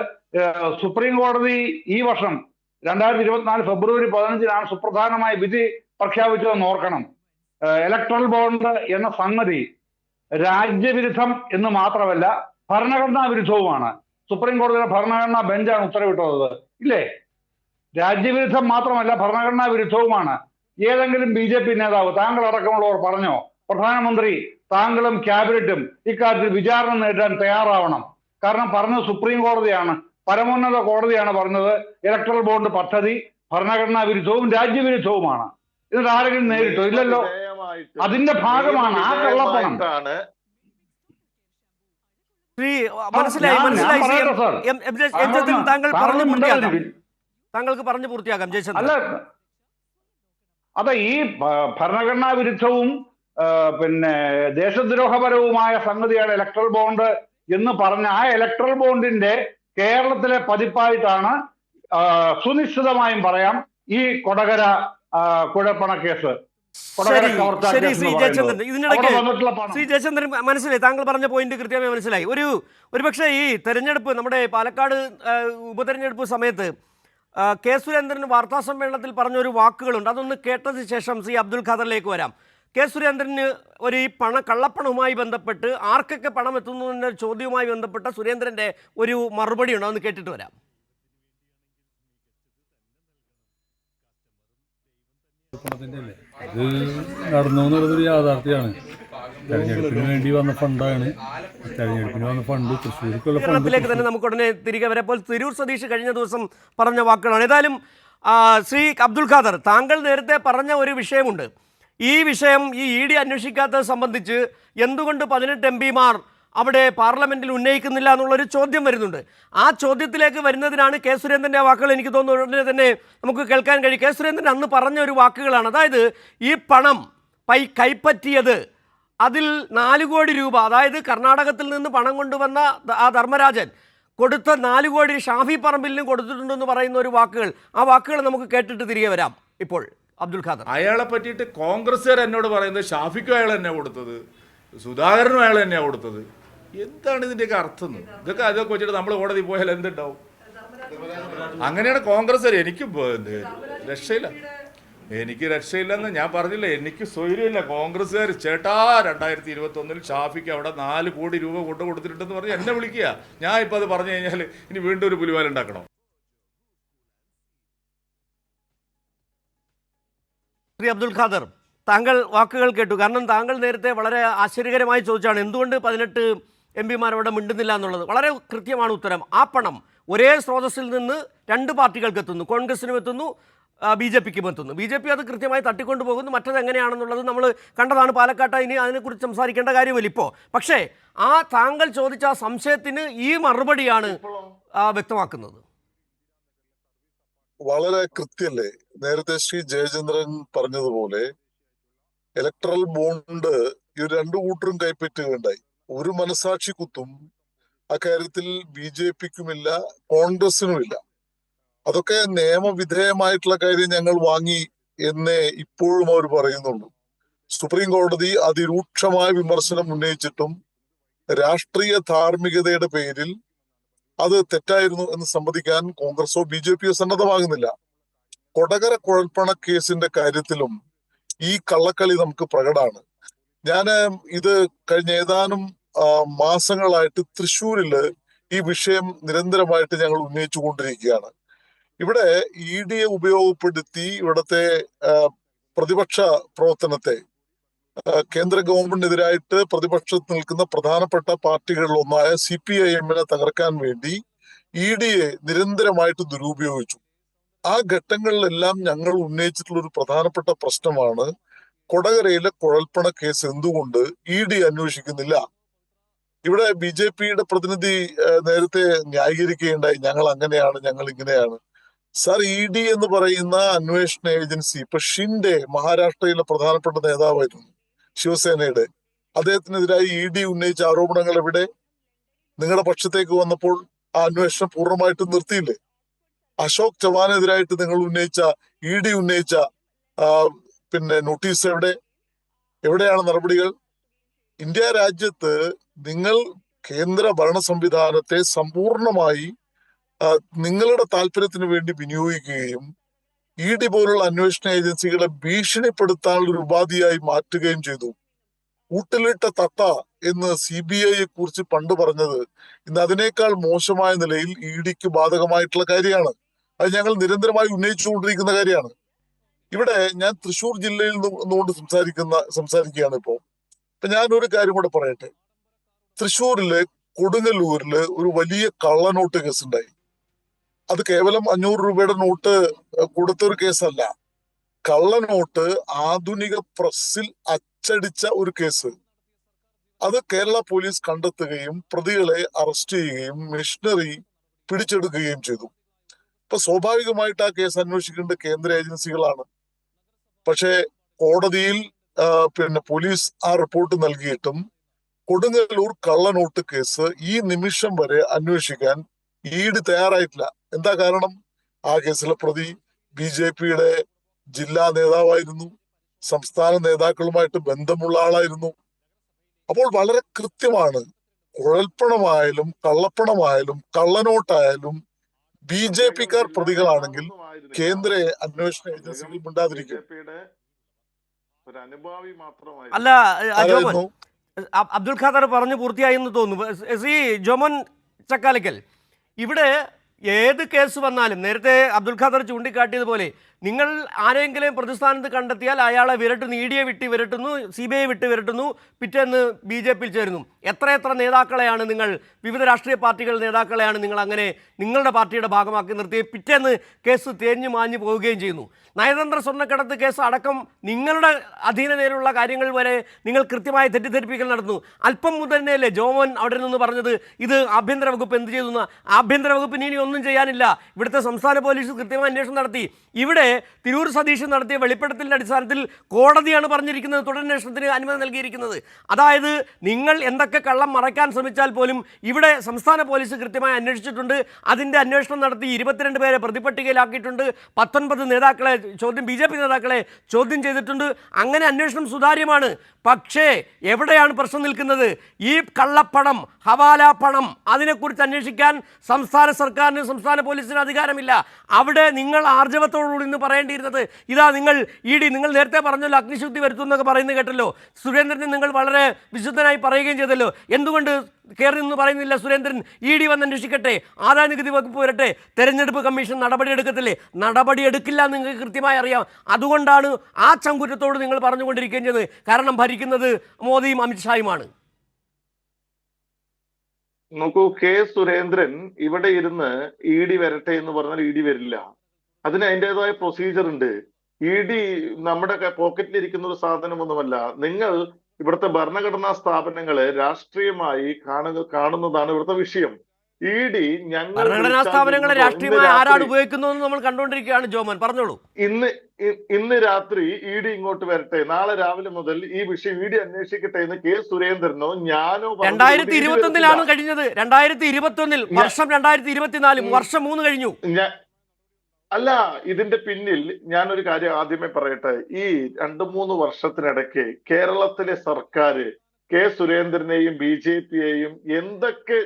സുപ്രീം കോടതി ഈ വർഷം 2024 ഫെബ്രുവരി 15 സുപ്രധാനമായ വിധി പ്രഖ്യാപിച്ചതെന്ന് ഓർക്കണം. ഇലക്ട്രൽ ബോണ്ട് എന്ന സംഗതി രാജ്യവിരുദ്ധം എന്ന് മാത്രമല്ല ഭരണഘടനാ വിരുദ്ധവുമാണ്. സുപ്രീം കോടതിയുടെ ഭരണഘടനാ ബെഞ്ചാണ് ഉത്തരവിട്ടത്, ഇല്ലേ? രാജ്യവിരുദ്ധം മാത്രമല്ല ഭരണഘടനാ വിരുദ്ധവുമാണ്. ഏതെങ്കിലും BJP നേതാവ്, താങ്കൾ അടക്കമുള്ളവർ പറഞ്ഞോ? പ്രധാനമന്ത്രി, താങ്കളും ക്യാബിനറ്റും ഇക്കാര്യത്തിൽ വിചാരണ നേരിടാൻ തയ്യാറാവണം. കാരണം പറഞ്ഞത് സുപ്രീം കോടതിയാണ്, പരമോന്നത കോടതിയാണ് പറഞ്ഞത് ഇലക്ട്രൽ ബോണ്ട് പദ്ധതി ഭരണഘടനാ വിരുദ്ധവും രാജ്യവിരുദ്ധവുമാണ്. എന്നിട്ട് ആരെങ്കിലും നേരിട്ടോ? ഇല്ലല്ലോ. അതിന്റെ ഭാഗമാണ് ആ കള്ളപ്പണം. മനസ്സിലായി. താങ്കൾക്ക് പറഞ്ഞു പൂർത്തിയാക്കാം ജയചന്ദ്രൻ. അല്ല, അതെ, ഈ ഭരണഘടനാ വിരുദ്ധവും പിന്നെ ദേശദ്രോഹപരവുമായ സംഗതിയാണ് ഇലക്ട്രൽ ബോണ്ട് എന്ന് പറഞ്ഞ ആ ഇലക്ട്രൽ ബോണ്ടിന്റെ കേരളത്തിലെ പതിപ്പായിട്ടാണ് സുനിശ്ചിതമായും പറയാം ഈ കൊടകര കുഴൽപ്പണ കേസ്. ശരി ശ്രീ ജയചന്ദ്രൻ, മനസ്സിലായി. താങ്കൾ പറഞ്ഞ പോയിന്റ് കൃത്യമായി മനസ്സിലായി. ഒരുപക്ഷെ ഈ തെരഞ്ഞെടുപ്പ്, നമ്മുടെ പാലക്കാട് ഉപതെരഞ്ഞെടുപ്പ് സമയത്ത് കെ സുരേന്ദ്രൻ വാർത്താ സമ്മേളനത്തിൽ പറഞ്ഞൊരു വാക്കുകളുണ്ട്. അതൊന്ന് കേട്ടതിന് ശേഷം ശ്രീ അബ്ദുൽ ഖാദറിലേക്ക് വരാം. കെ സുരേന്ദ്രന് ഈ കള്ളപ്പണവുമായി ബന്ധപ്പെട്ട് ആർക്കൊക്കെ പണം എത്തുന്നു എന്ന ചോദ്യവുമായി ബന്ധപ്പെട്ട സുരേന്ദ്രന്റെ ഒരു മറുപടി ഉണ്ട്, അതൊന്ന് കേട്ടിട്ട് വരാം. ഇത് നടന്നു എന്നുള്ളതൊരു യാഥാർത്ഥ്യമാണ്. തെരഞ്ഞെടുപ്പിന് വേണ്ടി വന്ന ഫണ്ടാണ്. തെരഞ്ഞെടുപ്പിന് വന്ന ഫണ്ട് തൃശ്ശൂർക്കുള്ള കേരളത്തിലേക്ക് തന്നെ നമുക്ക് ഉടനെ തിരികെ വരപ്പോൾ തിരൂർ സതീഷ് കഴിഞ്ഞ ദിവസം പറഞ്ഞ വാക്കുകളാണ്. ഏതായാലും ശ്രീ അബ്ദുൽ ഖാദർ, താങ്കൾ നേരത്തെ പറഞ്ഞ ഒരു വിഷയമുണ്ട്. ഈ വിഷയം ഈ ED അന്വേഷിക്കാത്തത് സംബന്ധിച്ച് എന്തുകൊണ്ട് 18 MPമാർ അവിടെ പാർലമെന്റിൽ ഉന്നയിക്കുന്നില്ല എന്നുള്ളൊരു ചോദ്യം വരുന്നുണ്ട്. ആ ചോദ്യത്തിലേക്ക് വരുന്നതിനാണ് കെ സുരേന്ദ്രൻ്റെ വാക്കുകൾ എനിക്ക് തോന്നുന്നു ഉടനെ തന്നെ നമുക്ക് കേൾക്കാൻ കഴിയും. കെ സുരേന്ദ്രൻ അന്ന് പറഞ്ഞ ഒരു വാക്കുകളാണ്. അതായത് ഈ പണം കൈപ്പറ്റിയത് അതിൽ 4 കോടി രൂപ, അതായത് കർണാടകത്തിൽ നിന്ന് പണം കൊണ്ടുവന്ന ആ ധർമ്മരാജൻ കൊടുത്ത 4 കോടി ഷാഫി പറമ്പിലിനും കൊടുത്തിട്ടുണ്ടെന്ന് പറയുന്ന ഒരു വാക്കുകൾ, ആ വാക്കുകൾ നമുക്ക് കേട്ടിട്ട് തിരികെ വരാം. ഇപ്പോൾ അബ്ദുൽ ഖാദർ, അയാളെ പറ്റിയിട്ട് കോൺഗ്രസ്സുകാർ എന്നോട് പറയുന്നത് ഷാഫിക്കും അയാൾ തന്നെ കൊടുത്തത്, സുധാകരനും അയാൾ തന്നെയാണ് കൊടുത്തത്. എന്താണ് ഇതിൻ്റെയൊക്കെ അർത്ഥം? അതൊക്കെ വെച്ചിട്ട് നമ്മൾ കോടതി പോയാൽ എന്തുണ്ടാവും? അങ്ങനെയാണ് കോൺഗ്രസ്സുകാർ. എനിക്ക് രക്ഷയില്ല, എനിക്ക് രക്ഷയില്ലെന്ന് ഞാൻ പറഞ്ഞില്ല. എനിക്ക് സ്വൈര്യമില്ല. കോൺഗ്രസ്സുകാർ ചേട്ടാ 2021 ഷാഫിക്ക് അവിടെ 4 കോടി രൂപ കൊണ്ടു കൊടുത്തിട്ടുണ്ടെന്ന് പറഞ്ഞ് എന്നെ വിളിക്കുക. ഞാൻ ഇപ്പം അത് പറഞ്ഞു കഴിഞ്ഞാൽ ഇനി വീണ്ടും ഒരു പുലിവാലുണ്ടാക്കണം. ശ്രീ അബ്ദുൽ ഖാദർ, താങ്കൾ വാക്കുകൾ കേട്ടു. കാരണം താങ്കൾ നേരത്തെ വളരെ ആശ്ചര്യകരമായി ചോദിച്ചാണ് എന്തുകൊണ്ട് 18 MPമാർ അവിടെ മിണ്ടുന്നില്ല എന്നുള്ളത്. വളരെ കൃത്യമാണ് ഉത്തരം. ആ പണം ഒരേ സ്രോതസ്സിൽ നിന്ന് 2 പാർട്ടികൾക്ക് എത്തുന്നു, കോൺഗ്രസിനും എത്തുന്നു, BJPക്കും എത്തുന്നു. BJP അത് കൃത്യമായി തട്ടിക്കൊണ്ടു പോകുന്നു. മറ്റത് എങ്ങനെയാണെന്നുള്ളത് നമ്മൾ കണ്ടതാണ് പാലക്കാട്ട്. ഇനി അതിനെക്കുറിച്ച് സംസാരിക്കേണ്ട കാര്യമില്ല ഇപ്പോൾ. പക്ഷേ ആ താങ്കൾ ചോദിച്ച ആ സംശയത്തിന് ഈ മറുപടിയാണ് വ്യക്തമാക്കുന്നത്. വളരെ കൃത്യല്ലേ? നേരത്തെ ശ്രീ ജയചന്ദ്രൻ പറഞ്ഞതുപോലെ ഇലക്ട്രൽ ബോണ്ട് ഈ 2 കൂട്ടരും കൈപ്പറ്റുകയുണ്ടായി. ഒരു മനസാക്ഷി കുത്തും അക്കാര്യത്തിൽ BJPക്കുമില്ല, കോൺഗ്രസിനുമില്ല. അതൊക്കെ നിയമവിധേയമായിട്ടുള്ള കാര്യം ഞങ്ങൾ വാങ്ങി എന്നേ ഇപ്പോഴും അവർ പറയുന്നുള്ളൂ. സുപ്രീം കോടതി അതിരൂക്ഷമായ വിമർശനം ഉന്നയിച്ചിട്ടും രാഷ്ട്രീയ ധാർമ്മികതയുടെ പേരിൽ അത് തെറ്റായിരുന്നു എന്ന് സമ്മതിക്കാൻ കോൺഗ്രസോ BJPയോ സന്നദ്ധമാകുന്നില്ല. കൊടകര കുഴൽപ്പണ കേസിന്റെ കാര്യത്തിലും ഈ കള്ളക്കളി നമുക്ക് പ്രകടമാണ്. ഞാൻ ഇത് കഴിഞ്ഞ ഏതാനും മാസങ്ങളായിട്ട് തൃശ്ശൂരില് ഈ വിഷയം നിരന്തരമായിട്ട് ഞങ്ങൾ ഉന്നയിച്ചു കൊണ്ടിരിക്കുകയാണ്. ഇവിടെ EDയെ ഉപയോഗപ്പെടുത്തി ഇവിടുത്തെ പ്രതിപക്ഷ പ്രവർത്തനത്തെ, കേന്ദ്ര ഗവൺമെന്റിനെതിരായിട്ട് പ്രതിപക്ഷത്ത് നിൽക്കുന്ന പ്രധാനപ്പെട്ട പാർട്ടികളിലൊന്നായ CPIMനെ തകർക്കാൻ വേണ്ടി EDയെ നിരന്തരമായിട്ട് ദുരുപയോഗിച്ചു. ആ ഘട്ടങ്ങളിലെല്ലാം ഞങ്ങൾ ഉന്നയിച്ചിട്ടുള്ള ഒരു പ്രധാനപ്പെട്ട പ്രശ്നമാണ് കൊടകരയിലെ കുഴൽപ്പണ കേസ് എന്തുകൊണ്ട് ED അന്വേഷിക്കുന്നില്ല? ഇവിടെ BJPയുടെ പ്രതിനിധി നേരത്തെ ന്യായീകരിക്കുകയുണ്ടായി, ഞങ്ങൾ അങ്ങനെയാണ്, ഞങ്ങൾ ഇങ്ങനെയാണ്. സാർ, ED എന്ന് പറയുന്ന അന്വേഷണ ഏജൻസി ഇപ്പൊ ഷിൻഡെ മഹാരാഷ്ട്രയിലെ പ്രധാനപ്പെട്ട നേതാവായിരുന്നു ശിവസേനയുടെ. അദ്ദേഹത്തിനെതിരായി ED ഉന്നയിച്ച ആരോപണങ്ങൾ എവിടെ? നിങ്ങളുടെ പക്ഷത്തേക്ക് വന്നപ്പോൾ ആ അന്വേഷണം പൂർണ്ണമായിട്ടും നിർത്തിയില്ലേ? അശോക് ചവാനെതിരായിട്ട് നിങ്ങൾ ഉന്നയിച്ച ED ഉന്നയിച്ച നോട്ടീസ് എവിടെയാണ് നടപടികൾ? ഇന്ത്യ രാജ്യത്ത് നിങ്ങൾ കേന്ദ്ര ഭരണ സംവിധാനത്തെ സമ്പൂർണമായി നിങ്ങളുടെ താല്പര്യത്തിന് വേണ്ടി വിനിയോഗിക്കുകയും ED പോലുള്ള അന്വേഷണ ഏജൻസികളെ ഭീഷണിപ്പെടുത്താനുള്ള ഒരു ഉപാധിയായി മാറ്റുകയും ചെയ്തു. കൂട്ടിലിട്ട തത്ത എന്ന് CBIയെ കുറിച്ച് പണ്ട് പറഞ്ഞത് ഇന്ന് അതിനേക്കാൾ മോശമായ നിലയിൽ EDക്ക് ബാധകമായിട്ടുള്ള കാര്യമാണ്. അത് ഞങ്ങൾ നിരന്തരമായി ഉന്നയിച്ചുകൊണ്ടിരിക്കുന്ന കാര്യമാണ്. ഇവിടെ ഞാൻ തൃശ്ശൂർ ജില്ലയിൽ നിന്നുകൊണ്ട് സംസാരിക്കുകയാണ് ഇപ്പോ ഞാനൊരു കാര്യം കൂടെ പറയട്ടെ. തൃശ്ശൂരിലെ കൊടുങ്ങല്ലൂരില് ഒരു വലിയ കള്ളനോട്ട് കേസ് ഉണ്ടായി. അത് കേവലം 500 രൂപയുടെ നോട്ട് കൊടുത്തൊരു കേസല്ല. കള്ളനോട്ട് ആധുനിക പ്രസ്സിൽ അച്ചടിച്ച ഒരു കേസ്. അത് കേരള പോലീസ് കണ്ടെത്തുകയും പ്രതികളെ അറസ്റ്റ് ചെയ്യുകയും മെഷീനറി പിടിച്ചെടുക്കുകയും ചെയ്തു. ഇപ്പൊ സ്വാഭാവികമായിട്ട് ആ കേസ് അന്വേഷിക്കേണ്ട കേന്ദ്ര ഏജൻസികളാണ്. പക്ഷേ കോടതിയിൽ പോലീസ് ആ റിപ്പോർട്ട് നൽകിയിട്ടും കൊടുങ്ങല്ലൂർ കള്ളനോട്ട് കേസ് ഈ നിമിഷം വരെ അന്വേഷിക്കാൻ ED തയ്യാറായിട്ടില്ല. എന്താ കാരണം? ആ കേസിലെ പ്രതി BJPയുടെ ജില്ലാ നേതാവായിരുന്നു, സംസ്ഥാന നേതാക്കളുമായിട്ട് ബന്ധമുള്ള ആളായിരുന്നു. അപ്പോൾ വളരെ കൃത്യമാണ്, കുഴൽപ്പണമായാലും കള്ളപ്പണമായാലും കള്ളനോട്ടായാലും BJPക്കാർ പ്രതികളാണെങ്കിൽ കേന്ദ്ര അന്വേഷണ ഏജൻസികൾ മിണ്ടാതിരിക്കും. അല്ല ജോമൻ, അബ്ദുൽ ഖാദർ പറഞ്ഞു പൂർത്തിയായി എന്ന് തോന്നുന്നു. ശ്രീ ജോമൻ ചക്കാലക്കൽ, ഇവിടെ ഏത് കേസ് വന്നാലും നേരത്തെ അബ്ദുൽ ഖാദർ ചൂണ്ടിക്കാട്ടിയതുപോലെ നിങ്ങൾ ആരെങ്കിലും പ്രതിസ്ഥാനത്ത് കണ്ടെത്തിയാൽ അയാളെ വിരട്ടുന്നു, ED വിട്ട് വിരട്ടുന്നു, CBI വിട്ട് വിരട്ടുന്നു, പിറ്റേന്ന് BJPയിൽ ചേരുന്നു. എത്ര നേതാക്കളെയാണ് നിങ്ങൾ, വിവിധ രാഷ്ട്രീയ പാർട്ടികൾ നേതാക്കളെയാണ് നിങ്ങൾ അങ്ങനെ നിങ്ങളുടെ പാർട്ടിയുടെ ഭാഗമാക്കി നിർത്തി പിറ്റേന്ന് കേസ് തേഞ്ഞു മാഞ്ഞു പോവുകയും ചെയ്യുന്നു. നയതന്ത്ര സ്വർണ്ണക്കടത്ത് കേസ് അടക്കം നിങ്ങളുടെ അധീനതയിലുള്ള കാര്യങ്ങൾ വരെ നിങ്ങൾ കൃത്യമായ തെറ്റിദ്ധരിപ്പിക്കൽ നടത്തുന്നു. അല്പം മുതൽ തന്നെയല്ലേ ജോമൻ അവിടെ നിന്ന് പറഞ്ഞത് ഇത് ആഭ്യന്തര വകുപ്പ് എന്ത് ചെയ്തു? ആഭ്യന്തര വകുപ്പിന് ഇനി ഒന്നും ചെയ്യാനില്ല. ഇവിടുത്തെ സംസ്ഥാന പോലീസ് കൃത്യമായ അന്വേഷണം നടത്തി. ഇവിടെ തിരൂർ സതീശൻ നടത്തിയ വെളിപ്പെടുത്തലിൻ്റെ അടിസ്ഥാനത്തിൽ കോടതിയാണ് പറഞ്ഞിരിക്കുന്നത് തുടരന്വേഷണത്തിന് അനുമതി നൽകിയിരിക്കുന്നത്. അതായത് നിങ്ങൾ എന്തൊക്കെ കള്ളം മറയ്ക്കാൻ ശ്രമിച്ചാൽ പോലും ഇവിടെ സംസ്ഥാന പോലീസ് കൃത്യമായി അന്വേഷിച്ചിട്ടുണ്ട്. അതിൻ്റെ അന്വേഷണം നടത്തി 22 പേരെ പ്രതിപട്ടികയിലാക്കിയിട്ടുണ്ട്. 19 നേതാക്കളെ BJP നേതാക്കളെ ചോദ്യം ചെയ്തിട്ടുണ്ട്. അങ്ങനെ അന്വേഷണം സുതാര്യമാണ്. പക്ഷേ എവിടെയാണ് പ്രശ്നം നിൽക്കുന്നത്? ഈ കള്ളപ്പണം, ഹവാല പണം, അതിനെക്കുറിച്ച് അന്വേഷിക്കാൻ സംസ്ഥാന സർക്കാരിന്, സംസ്ഥാന പോലീസിന് അധികാരമില്ല. അവിടെ നിങ്ങൾ ആർജവത്തോടുകൂടി ഇന്ന് പറയേണ്ടിയിരുന്നത് ഇതാ, നിങ്ങൾ ED, നിങ്ങൾ നേരത്തെ പറഞ്ഞല്ലോ അഗ്നിശുദ്ധി വരുത്തുന്നൊക്കെ പറയുന്നത് കേട്ടല്ലോ. സുരേന്ദ്രനെ നിങ്ങൾ വളരെ വിശുദ്ധനായി പറയുകയും ചെയ്തല്ലോ. എന്തുകൊണ്ട് കയറി നിന്ന് പറയുന്നില്ല സുരേന്ദ്രൻ ED വന്ന് അന്വേഷിക്കട്ടെ, ആദായനികുതി വകുപ്പ് വരട്ടെ, തെരഞ്ഞെടുപ്പ് കമ്മീഷൻ നടപടി എടുക്കത്തില്ലേ? നടപടി എടുക്കില്ല എന്ന് നിങ്ങൾക്ക് കൃത്യമായി അറിയാം. അതുകൊണ്ടാണ് ആ ചങ്കുറ്റത്തോട് നിങ്ങൾ പറഞ്ഞുകൊണ്ടിരിക്കുകയും ചെയ്തത്. കാരണം ഭരിക്കുന്നത് മോദിയും അമിത്ഷായുമാണ്. നോക്കൂ, സുരേന്ദ്രൻ ഇവിടെ ഇരുന്ന് ED വരട്ടെ എന്ന് പറഞ്ഞാൽ ED വരില്ല. അതിന് അതിൻ്റെതായ പ്രൊസീജിയർ ഉണ്ട്. ED നമ്മുടെ പോക്കറ്റിൽ ഇരിക്കുന്ന ഒരു സാധനമൊന്നുമല്ല. നിങ്ങൾ ഇവിടുത്തെ ഭരണഘടനാ സ്ഥാപനങ്ങളെ രാഷ്ട്രീയമായി കാണുന്നതാണ് ഇവിടുത്തെ വിഷയം. ED ഭരണഘടനാ സ്ഥാപനങ്ങളെ രാഷ്ട്രീയമായി ആരാണ് ഉപയോഗിക്കുന്നതെന്ന് നമ്മൾ കണ്ടുകൊണ്ടിരിക്കുകയാണ്. ജോമൻ പറഞ്ഞോളൂ. ഇന്ന് രാത്രി ED ഇങ്ങോട്ട് വരട്ടെ, നാളെ രാവിലെ മുതൽ ഈ വിഷയം ED അന്വേഷിക്കട്ടെ എന്ന് സുരേന്ദ്രനോ ഞാനോ 2021 കഴിഞ്ഞത്. 2021 വർഷം 2024, വർഷം 3 കഴിഞ്ഞു. അല്ല, ഇതിന്റെ പിന്നിൽ ഞാനൊരു കാര്യം ആദ്യമേ പറയട്ടെ. ഈ 2-3 വർഷത്തിനിടയ്ക്ക് കേരളത്തിലെ സർക്കാർ സുരേന്ദ്രനെയും BJPയെയും എന്തൊക്കെ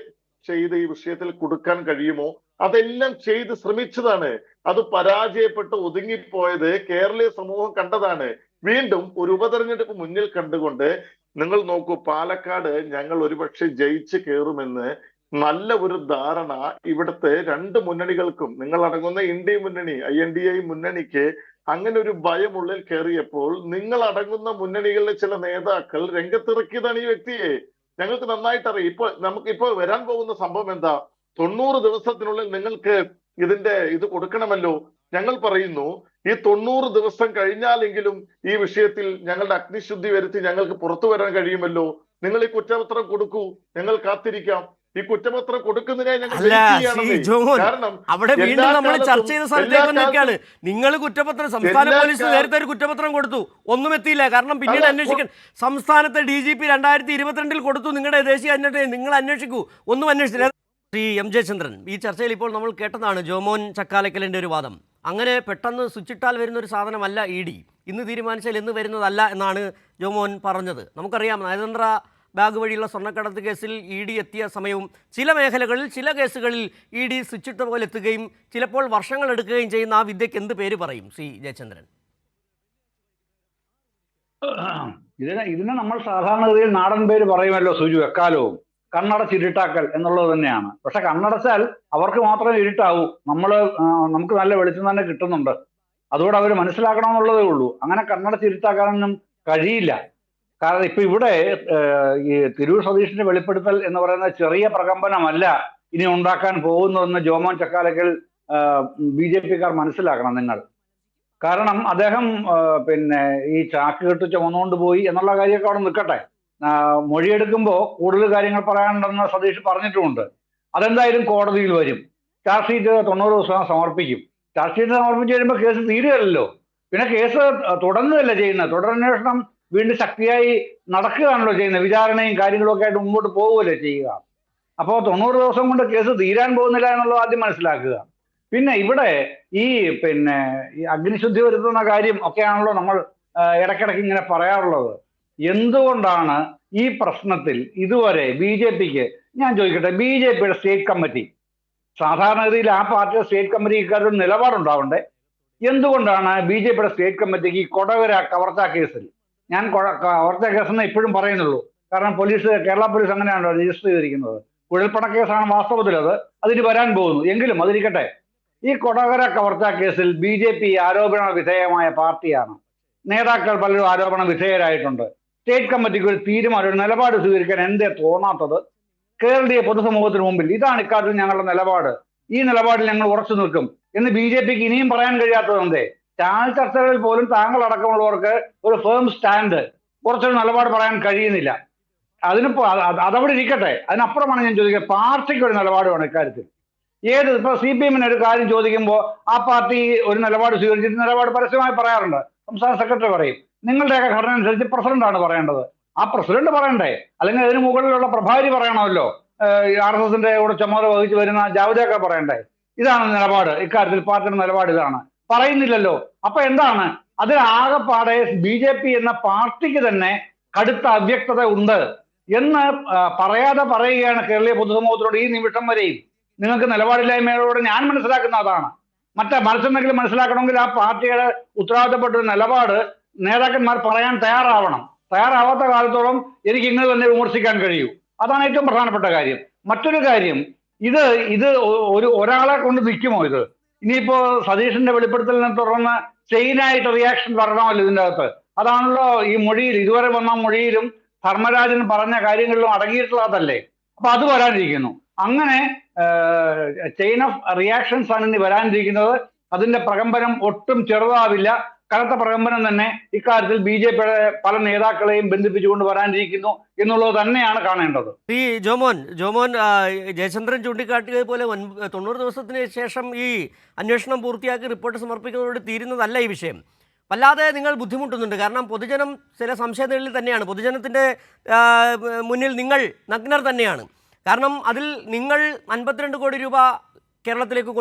ചെയ്ത് ഈ വിഷയത്തിൽ കൊടുക്കാൻ കഴിയുമോ അതെല്ലാം ചെയ്ത് ശ്രമിച്ചതാണ്. അത് പരാജയപ്പെട്ട് ഒതുങ്ങിപ്പോയത് കേരളീയ സമൂഹം കണ്ടതാണ്. വീണ്ടും ഒരു ഉപതെരഞ്ഞെടുപ്പ് മുന്നിൽ കണ്ടുകൊണ്ട് നിങ്ങൾ നോക്കൂ, പാലക്കാട് ഞങ്ങൾ ഒരുപക്ഷെ ജയിച്ച് കയറുമെന്ന് നല്ല ഒരു ധാരണ ഇവിടുത്തെ 2 മുന്നണികൾക്കും, നിങ്ങൾ അടങ്ങുന്ന ഇന്ത്യ മുന്നണി, INDA മുന്നണിക്ക് അങ്ങനെ ഒരു ഭയമുള്ളിൽ കയറിയപ്പോൾ നിങ്ങൾ അടങ്ങുന്ന മുന്നണികളിലെ ചില നേതാക്കൾ രംഗത്തിറക്കിയതാണ് ഈ വ്യക്തിയെ. ഞങ്ങൾക്ക് നന്നായിട്ട് അറിയാം. നമുക്കിപ്പോ വരാൻ പോകുന്ന സംഭവം എന്താ? 90 ദിവസത്തിനുള്ളിൽ നിങ്ങൾക്ക് ഇത് കൊടുക്കണമല്ലോ. ഞങ്ങൾ പറയുന്നു ഈ 90 ദിവസം കഴിഞ്ഞാലെങ്കിലും ഈ വിഷയത്തിൽ ഞങ്ങളുടെ അഗ്നിശുദ്ധി വരുത്തി ഞങ്ങൾക്ക് പുറത്തു വരാൻ കഴിയുമല്ലോ. നിങ്ങൾ ഈ കുറ്റപത്രം കൊടുക്കൂ, ഞങ്ങൾ കാത്തിരിക്കാം. ഈ കുറ്റപത്രം കൊടുക്കുന്നതിനെ ഞങ്ങൾ അല്ല wait സി ചെയ്യുകയാണെന്നേ. ജോമോൻ, കാരണം അവിടെ വീണ്ടും നമ്മൾ ചർച്ച ചെയ്ത സ്ഥലത്തേക്ക് വന്നിരിക്കുകയാണ്. നിങ്ങൾ കുറ്റപത്രം, സംസ്ഥാന പോലീസ് നേരത്തെ ഒരു കുറ്റപത്രം കൊടുത്തു, ഒന്നും എത്തിയില്ല. കാരണം പിന്നീട് അന്വേഷിക്കാൻ സംസ്ഥാനത്തെ DGP 2022 കൊടുത്തു, നിങ്ങളുടെ ദേശീയ അന്വേഷണം നിങ്ങൾ അന്വേഷിക്കൂ, ഒന്നും അന്വേഷിച്ചില്ല. ശ്രീ എം ജയചന്ദ്രൻ, ഈ ചർച്ചയിൽ ഇപ്പോൾ നമ്മൾ കേട്ടതാണ് ജോമോൻ ചക്കാലക്കലിൻ്റെ ഒരു വാദം. അങ്ങനെ പെട്ടെന്ന് സ്വിച്ചിട്ടാൽ വരുന്ന ഒരു സാധനമല്ല ED, ഇന്ന് തീരുമാനിച്ചാൽ ഇന്ന് വരുന്നതല്ല എന്നാണ് ജോമോൻ പറഞ്ഞത്. നമുക്കറിയാം, നയതന്ത്ര ബാഗ് വഴിയുള്ള സ്വർണ്ണക്കടത്ത് കേസിൽ ED എത്തിയ സമയവും ചില മേഖലകളിൽ ചില കേസുകളിൽ ED സ്വിച്ചിട്ട പോലെ എത്തുകയും ചിലപ്പോൾ വർഷങ്ങൾ എടുക്കുകയും ചെയ്യുന്ന ആ വിദ്യയ്ക്ക് എന്ത് പേര് പറയും ശ്രീ ജയചന്ദ്രൻ? ഇതിനെ നമ്മൾ സാധാരണഗതിയിൽ നാടൻ പേര് പറയുമല്ലോ സുജു, എക്കാലവും കണ്ണടച്ചിരുട്ടാക്കൽ എന്നുള്ളത് തന്നെയാണ്. പക്ഷെ കണ്ണടച്ചാൽ അവർക്ക് മാത്രമേ ഇരുട്ടാവൂ, നമുക്ക് നല്ല വെളിച്ചം തന്നെ കിട്ടുന്നുണ്ട്. അതുകൊണ്ട് അവർ മനസ്സിലാക്കണമെന്നുള്ളതേ ഉള്ളൂ. അങ്ങനെ കണ്ണടച്ചിരുട്ടാക്കാനൊന്നും കഴിയില്ല. കാരണം ഇപ്പൊ ഇവിടെ ഈ തിരൂർ സതീഷിന്റെ വെളിപ്പെടുത്തൽ എന്ന് പറയുന്ന ചെറിയ പ്രകമ്പനമല്ല ഇനി ഉണ്ടാക്കാൻ പോകുന്നതെന്ന് ജോമോൻ ചക്കാലക്കൽ BJP-ക്കാർ മനസ്സിലാക്കണം നിങ്ങൾ. കാരണം അദ്ദേഹം പിന്നെ ഈ ചാക്ക് കെട്ട് ചുമന്നുകൊണ്ട് പോയി എന്നുള്ള കാര്യമൊക്കെ അവിടെ നിൽക്കട്ടെ. മൊഴിയെടുക്കുമ്പോൾ കൂടുതൽ കാര്യങ്ങൾ പറയാനുണ്ടെന്ന് സതീഷ് പറഞ്ഞിട്ടുമുണ്ട്. അതെന്തായാലും കോടതിയിൽ വരും. ചാർജ് ഷീറ്റ് 90 ദിവസം സമർപ്പിക്കും. ചാർജ് ഷീറ്റ് സമർപ്പിച്ച് വരുമ്പോൾ കേസ് തീരുകയല്ലോ. പിന്നെ കേസ് തുടങ്ങുകയല്ല ചെയ്യുന്നത്, തുടരന്വേഷണം വീണ്ടും ശക്തിയായി നടക്കുകയാണല്ലോ ചെയ്യുന്നത്. വിചാരണയും കാര്യങ്ങളും ഒക്കെ ആയിട്ട് മുമ്പോട്ട് പോവുകയല്ലേ ചെയ്യുക. അപ്പോൾ 90 ദിവസം കൊണ്ട് കേസ് തീരാൻ പോകുന്നില്ല എന്നുള്ളത് ആദ്യം മനസ്സിലാക്കുക. പിന്നെ ഇവിടെ ഈ അഗ്നിശുദ്ധി വരുത്തുന്ന കാര്യം ഒക്കെയാണല്ലോ നമ്മൾ ഇടയ്ക്കിടയ്ക്ക് ഇങ്ങനെ പറയാറുള്ളത്. എന്തുകൊണ്ടാണ് ഈ പ്രശ്നത്തിൽ ഇതുവരെ BJP-ക്ക്, ഞാൻ ചോദിക്കട്ടെ, BJP-യുടെ സ്റ്റേറ്റ് കമ്മിറ്റി, സാധാരണഗതിയിൽ ആ പാർട്ടിയുടെ സ്റ്റേറ്റ് കമ്മിറ്റിക്കാരുടെ നിലപാടുണ്ടാവണ്ടേ? എന്തുകൊണ്ടാണ് BJP-യുടെ സ്റ്റേറ്റ് കമ്മിറ്റിക്ക് ഈ കൊടകര കവർച്ചാ കേസിൽ, ഞാൻ കവർച്ചാ കേസെന്ന് ഇപ്പോഴും പറയുന്നുള്ളൂ, കാരണം കേരള പോലീസ് അങ്ങനെയാണല്ലോ രജിസ്റ്റർ ചെയ്തിരിക്കുന്നത്, കുഴൽപ്പണ കേസാണ് വാസ്തവത്തിൽ, അതിന് വരാൻ പോകുന്നു, എങ്കിലും അതിരിക്കട്ടെ, ഈ കൊടകര കവർച്ചാ കേസിൽ BJP ആരോപണ വിധേയമായ പാർട്ടിയാണ്. നേതാക്കൾ പലരും ആരോപണ വിധേയരായിട്ടുണ്ട്. സ്റ്റേറ്റ് കമ്മിറ്റിക്ക് ഒരു തീരുമാനം, ഒരു നിലപാട് സ്വീകരിക്കാൻ എന്തേ തോന്നാത്തത്? കേരളീയ പൊതുസമൂഹത്തിന് മുമ്പിൽ ഇതാണ് ഇക്കാര്യത്തിൽ ഞങ്ങളുടെ നിലപാട്, ഈ നിലപാടിൽ ഞങ്ങൾ ഉറച്ചു നിൽക്കും എന്ന് BJP-ക്ക് ഇനിയും പറയാൻ കഴിയാത്തത് എന്തേ? ചാനൽ ചർച്ചകളിൽ പോലും താങ്കൾ അടക്കമുള്ളവർക്ക് ഒരു ഫേം സ്റ്റാൻഡ്, കുറച്ചൊരു നിലപാട് പറയാൻ കഴിയുന്നില്ല. അതിനിപ്പോ അതവിടെ ഇരിക്കട്ടെ, അതിനപ്പുറമാണ് ഞാൻ ചോദിക്കുക, പാർട്ടിക്ക് ഒരു നിലപാട് വേണം ഇക്കാര്യത്തിൽ. ഇപ്പൊ CPM-ന് ഒരു കാര്യം ചോദിക്കുമ്പോൾ ആ പാർട്ടി ഒരു നിലപാട് സ്വീകരിച്ചിട്ട് നിലപാട് പരസ്യമായി പറയാറുണ്ട്. സംസ്ഥാന സെക്രട്ടറി പറയും. നിങ്ങളുടെയൊക്കെ ഘടന അനുസരിച്ച് പ്രസിഡന്റാണ് പറയേണ്ടത്. ആ പ്രസിഡന്റ് പറയണ്ടേ? അല്ലെങ്കിൽ അതിന് മുകളിലുള്ള പ്രഭാരി പറയണമല്ലോ. RSS-ന്റെ കൂടെ ചുമതല വഹിച്ച് വരുന്ന ജാവ്ദേക്കർ പറയണ്ടേ? ഇതാണ് നിലപാട്, ഇക്കാര്യത്തിൽ പാർട്ടിയുടെ നിലപാട് ഇതാണ്. പറയുന്നില്ലല്ലോ. അപ്പൊ എന്താണ് അതിലാകെപ്പാടെ? BJP എന്ന പാർട്ടിക്ക് തന്നെ കടുത്ത അവ്യക്തത ഉണ്ട് എന്ന് പറയാതെ പറയുകയാണ് കേരളീയ പൊതുസമൂഹത്തിനോട് ഈ നിമിഷം വരെയും. നിങ്ങൾക്ക് നിലപാടില്ലായ്മയോടെ ഞാൻ മനസ്സിലാക്കുന്ന അതാണ്. മറ്റെന്തെങ്കിലും മനസ്സിലാക്കണമെങ്കിൽ ആ പാർട്ടിയുടെ ഉത്തരവാദിത്തപ്പെട്ട ഒരു നിലപാട് നേതാക്കന്മാർ പറയാൻ തയ്യാറാവണം. തയ്യാറാവാത്ത കാലത്തോളം എനിക്ക് ഇങ്ങനെ തന്നെ വിമർശിക്കാൻ കഴിയൂ. അതാണ് ഏറ്റവും പ്രധാനപ്പെട്ട കാര്യം. മറ്റൊരു കാര്യം, ഇത് ഒരാളെ കൊണ്ട് നിൽക്കുമോ? ഇത് ഇനിയിപ്പോ സതീഷിന്റെ വെളിപ്പെടുത്തലിനെ തുടർന്ന് ചെയിനായിട്ട് റിയാക്ഷൻ വരണമല്ലോ ഇതിൻ്റെ അകത്ത്. അതാണല്ലോ ഈ മൊഴിയിൽ, ഇതുവരെ വന്ന മൊഴിയിലും ധർമ്മരാജൻ പറഞ്ഞ കാര്യങ്ങളിലും അടങ്ങിയിട്ടുള്ളതല്ലേ. അപ്പൊ അത് വരാനിരിക്കുന്നു. അങ്ങനെ ചെയിൻ ഓഫ് റിയാക്ഷൻസ് ആണ് ഇനി വരാനിരിക്കുന്നത്. അതിന്റെ പ്രകമ്പനം ഒട്ടും ചെറുതാവില്ല, കനത്ത പ്രകമ്പനം തന്നെ ഇക്കാര്യത്തിൽ BJP-യുടെ പല നേതാക്കളെയും ബന്ധിപ്പിച്ചുകൊണ്ട് വരാനിരിക്കുന്നു എന്നുള്ളത് തന്നെയാണ് കാണേണ്ടത്. ഈ ജോമോൻ ജയചന്ദ്രൻ ചൂണ്ടിക്കാട്ടിയതുപോലെ 90 ദിവസത്തിന് ശേഷം ഈ അന്വേഷണം പൂർത്തിയാക്കി റിപ്പോർട്ട് സമർപ്പിക്കുന്നതോട് തീരുന്നതല്ല ഈ വിഷയം. വല്ലാതെ നിങ്ങൾ ബുദ്ധിമുട്ടുന്നുണ്ട്. കാരണം പൊതുജനം ചില സംശയങ്ങളിൽ തന്നെയാണ്. പൊതുജനത്തിൻ്റെ മുന്നിൽ നിങ്ങൾ നഗ്നർ തന്നെയാണ്. കാരണം അതിൽ നിങ്ങൾ 52 കോടി രൂപ കേരളത്തിലേക്ക്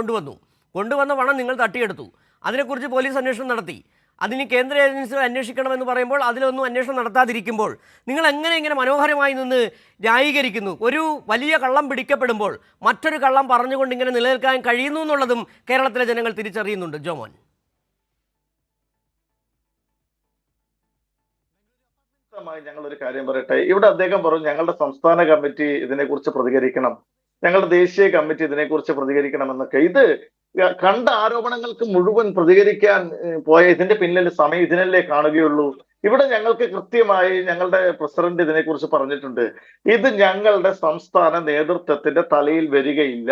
കൊണ്ടുവന്ന പണം നിങ്ങൾ തട്ടിയെടുത്തു. അതിനെക്കുറിച്ച് പോലീസ് അന്വേഷണം നടത്തി. അതിന് കേന്ദ്ര ഏജൻസികൾ അന്വേഷിക്കണമെന്ന് പറയുമ്പോൾ അതിലൊന്നും അന്വേഷണം നടത്താതിരിക്കുമ്പോൾ നിങ്ങൾ ഇങ്ങനെ മനോഹരമായി നിന്ന് ന്യായീകരിക്കുന്നു? ഒരു വലിയ കള്ളം പിടിക്കപ്പെടുമ്പോൾ മറ്റൊരു കള്ളം പറഞ്ഞുകൊണ്ട് ഇങ്ങനെ നിലനിൽക്കാൻ കഴിയുന്നു എന്നുള്ളതും കേരളത്തിലെ ജനങ്ങൾ തിരിച്ചറിയുന്നുണ്ട്. ജോമോൻ, ഞങ്ങൾ ഒരു കാര്യം പറയട്ടെ. ഇവിടെ അദ്ദേഹം പറഞ്ഞു ഞങ്ങളുടെ സംസ്ഥാന കമ്മിറ്റി ഇതിനെക്കുറിച്ച് പ്രതികരിക്കണം, ഞങ്ങളുടെ ദേശീയ കമ്മിറ്റി ഇതിനെക്കുറിച്ച് പ്രതികരിക്കണമെന്നൊക്കെ. ഇത് കണ്ട ആരോപണങ്ങൾക്ക് മുഴുവൻ പ്രതികരിക്കാൻ പോയ ഇതിന്റെ പിന്നിൽ സമയം ഇതിനല്ലേ കാണുകയുള്ളൂ. ഇവിടെ ഞങ്ങൾക്ക് കൃത്യമായി ഞങ്ങളുടെ പ്രസിഡന്റ് ഇതിനെക്കുറിച്ച് പറഞ്ഞിട്ടുണ്ട്. ഇത് ഞങ്ങളുടെ സംസ്ഥാന നേതൃത്വത്തിന്റെ തലയിൽ വരികയില്ല.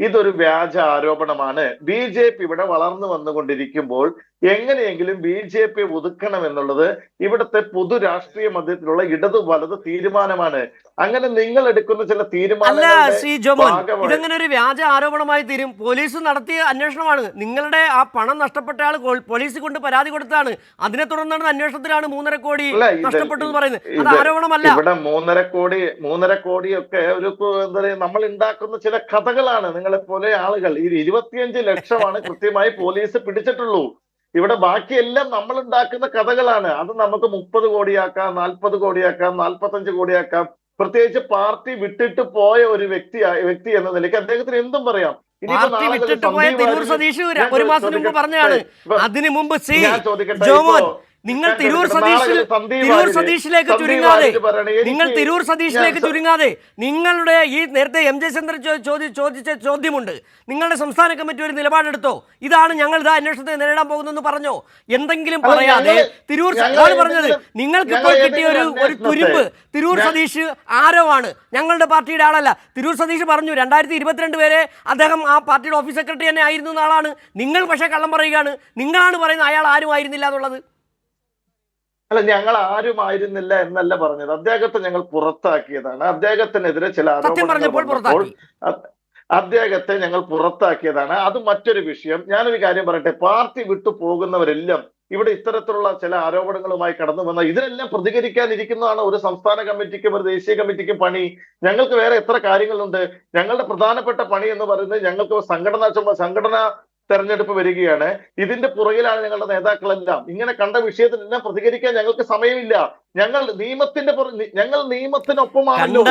ഇതൊരു വ്യാജ ആരോപണമാണ്. BJP ഇവിടെ വളർന്നു വന്നുകൊണ്ടിരിക്കുമ്പോൾ എങ്ങനെയെങ്കിലും BJP ഒതുക്കണം എന്നുള്ളത് ഇവിടുത്തെ പൊതു രാഷ്ട്രീയ മധ്യത്തിലുള്ള ഇടതു വലത് തീരുമാനമാണ്. അങ്ങനെ നിങ്ങൾ എടുക്കുന്ന ചില അല്ല തീരുമാനങ്ങളുടെ ശ്രീ ജോമോൻ, ഭാഗമായി ഇതെങ്ങനെ ഒരു വ്യാജ ആരോപണമായി തീരും? പോലീസ് നടത്തിയ അന്വേഷണമാണ്. നിങ്ങളുടെ ആ പണം നഷ്ടപ്പെട്ട ആൾ പോലീസ് കൊണ്ട് പരാതി കൊടുത്താണ്. അതിനെ തുടർന്നാണ് അന്വേഷണത്തിലാണ് 3.5 കോടി നഷ്ടപ്പെട്ടു എന്ന് പറയുന്നത്. അത് ആരോപണമല്ല. ഇവിടെ 3.5 കോടിയൊക്കെ ഒരു എന്താ പറയുക, നമ്മൾ ഉണ്ടാക്കുന്ന ചില കഥകളാണ്. നിങ്ങളെ പോലെ ആളുകൾ 25 ലക്ഷമാണ് കൃത്യമായി പോലീസ് പിടിച്ചിട്ടുള്ളൂ. ഇവിടെ ബാക്കിയെല്ലാം നമ്മൾ ഉണ്ടാക്കുന്ന കഥകളാണ്. അത് നമുക്ക് 30 കോടിയാക്കാം, 40 കോടിയാക്കാം, 45 കോടിയാക്കാം. പ്രത്യേകിച്ച് പാർട്ടി വിട്ടിട്ട് പോയ ഒരു വ്യക്തി എന്ന നിലയ്ക്ക് അദ്ദേഹത്തിന് എന്തും പറയാം. പാർട്ടി വിട്ടിട്ട് പോയ തിരൂർ സതീഷ് 1 മാസം മുമ്പ് പറഞ്ഞാണ്. അതിനു മുമ്പ് ശ്രീ ജോമോൻ, നിങ്ങൾ തിരൂർ സതീഷിലേക്ക് ചുരുങ്ങാതെ നിങ്ങളുടെ ഈ നേരത്തെ MJ ചന്ദ്രൻ ചോദിച്ച ചോദ്യമുണ്ട്. നിങ്ങളുടെ സംസ്ഥാന കമ്മിറ്റി ഒരു നിലപാടെടുത്തോ? ഇതാണ് ഞങ്ങൾ ഇതാ അന്വേഷണത്തെ നേരിടാൻ പോകുന്നെന്ന് പറഞ്ഞോ? എന്തെങ്കിലും പറയാതെ തിരൂർ പറഞ്ഞത് നിങ്ങൾക്ക് ഇപ്പോൾ കിട്ടിയ ഒരു തുരുമ്പ്. തിരൂർ സതീഷ് ആരോ ആണ്, ഞങ്ങളുടെ പാർട്ടിയുടെ ആളല്ല. തിരൂർ സതീഷ് പറഞ്ഞു 2022 വരെ അദ്ദേഹം ആ പാർട്ടിയുടെ ഓഫീസ് സെക്രട്ടറി തന്നെ ആയിരുന്നു എന്ന ആളാണ്. നിങ്ങൾ പക്ഷേ കള്ളം പറയുകയാണ്. നിങ്ങളാണ് പറയുന്നത് അയാൾ ആരും ആയിരുന്നില്ല എന്നുള്ളത്. അല്ല, ഞങ്ങൾ ആരും ആയിരുന്നില്ല എന്നല്ല പറഞ്ഞത്. അദ്ദേഹത്തെ ഞങ്ങൾ പുറത്താക്കിയതാണ്. അദ്ദേഹത്തിനെതിരെ ചില ആരോപണങ്ങൾ അദ്ദേഹത്തെ ഞങ്ങൾ പുറത്താക്കിയതാണ്. അത് മറ്റൊരു വിഷയം. ഞാനൊരു കാര്യം പറയട്ടെ, പാർട്ടി വിട്ടു പോകുന്നവരെല്ലാം ഇവിടെ ഇത്തരത്തിലുള്ള ചില ആരോപണങ്ങളുമായി കടന്നു വന്ന ഇതിനെല്ലാം പ്രതികരിക്കാനിരിക്കുന്നതാണ് ഒരു സംസ്ഥാന കമ്മിറ്റിക്കും ഒരു ദേശീയ കമ്മിറ്റിക്കും പണി. ഞങ്ങൾക്ക് വേറെ എത്ര കാര്യങ്ങളുണ്ട്. ഞങ്ങളുടെ പ്രധാനപ്പെട്ട പണി എന്ന് പറയുന്നത് ഞങ്ങൾക്ക് സംഘടനാ തെരഞ്ഞെടുപ്പ് വരികയാണ്. ഇതിന്റെ പുറകിലാണ് ഞങ്ങളുടെ നേതാക്കളെല്ലാം. ഇങ്ങനെ കണ്ട വിഷയത്തിനെല്ലാം പ്രതികരിക്കാൻ ഞങ്ങൾക്ക് സമയമില്ല. ഞങ്ങൾ നിയമത്തിനൊപ്പമാണല്ലോ.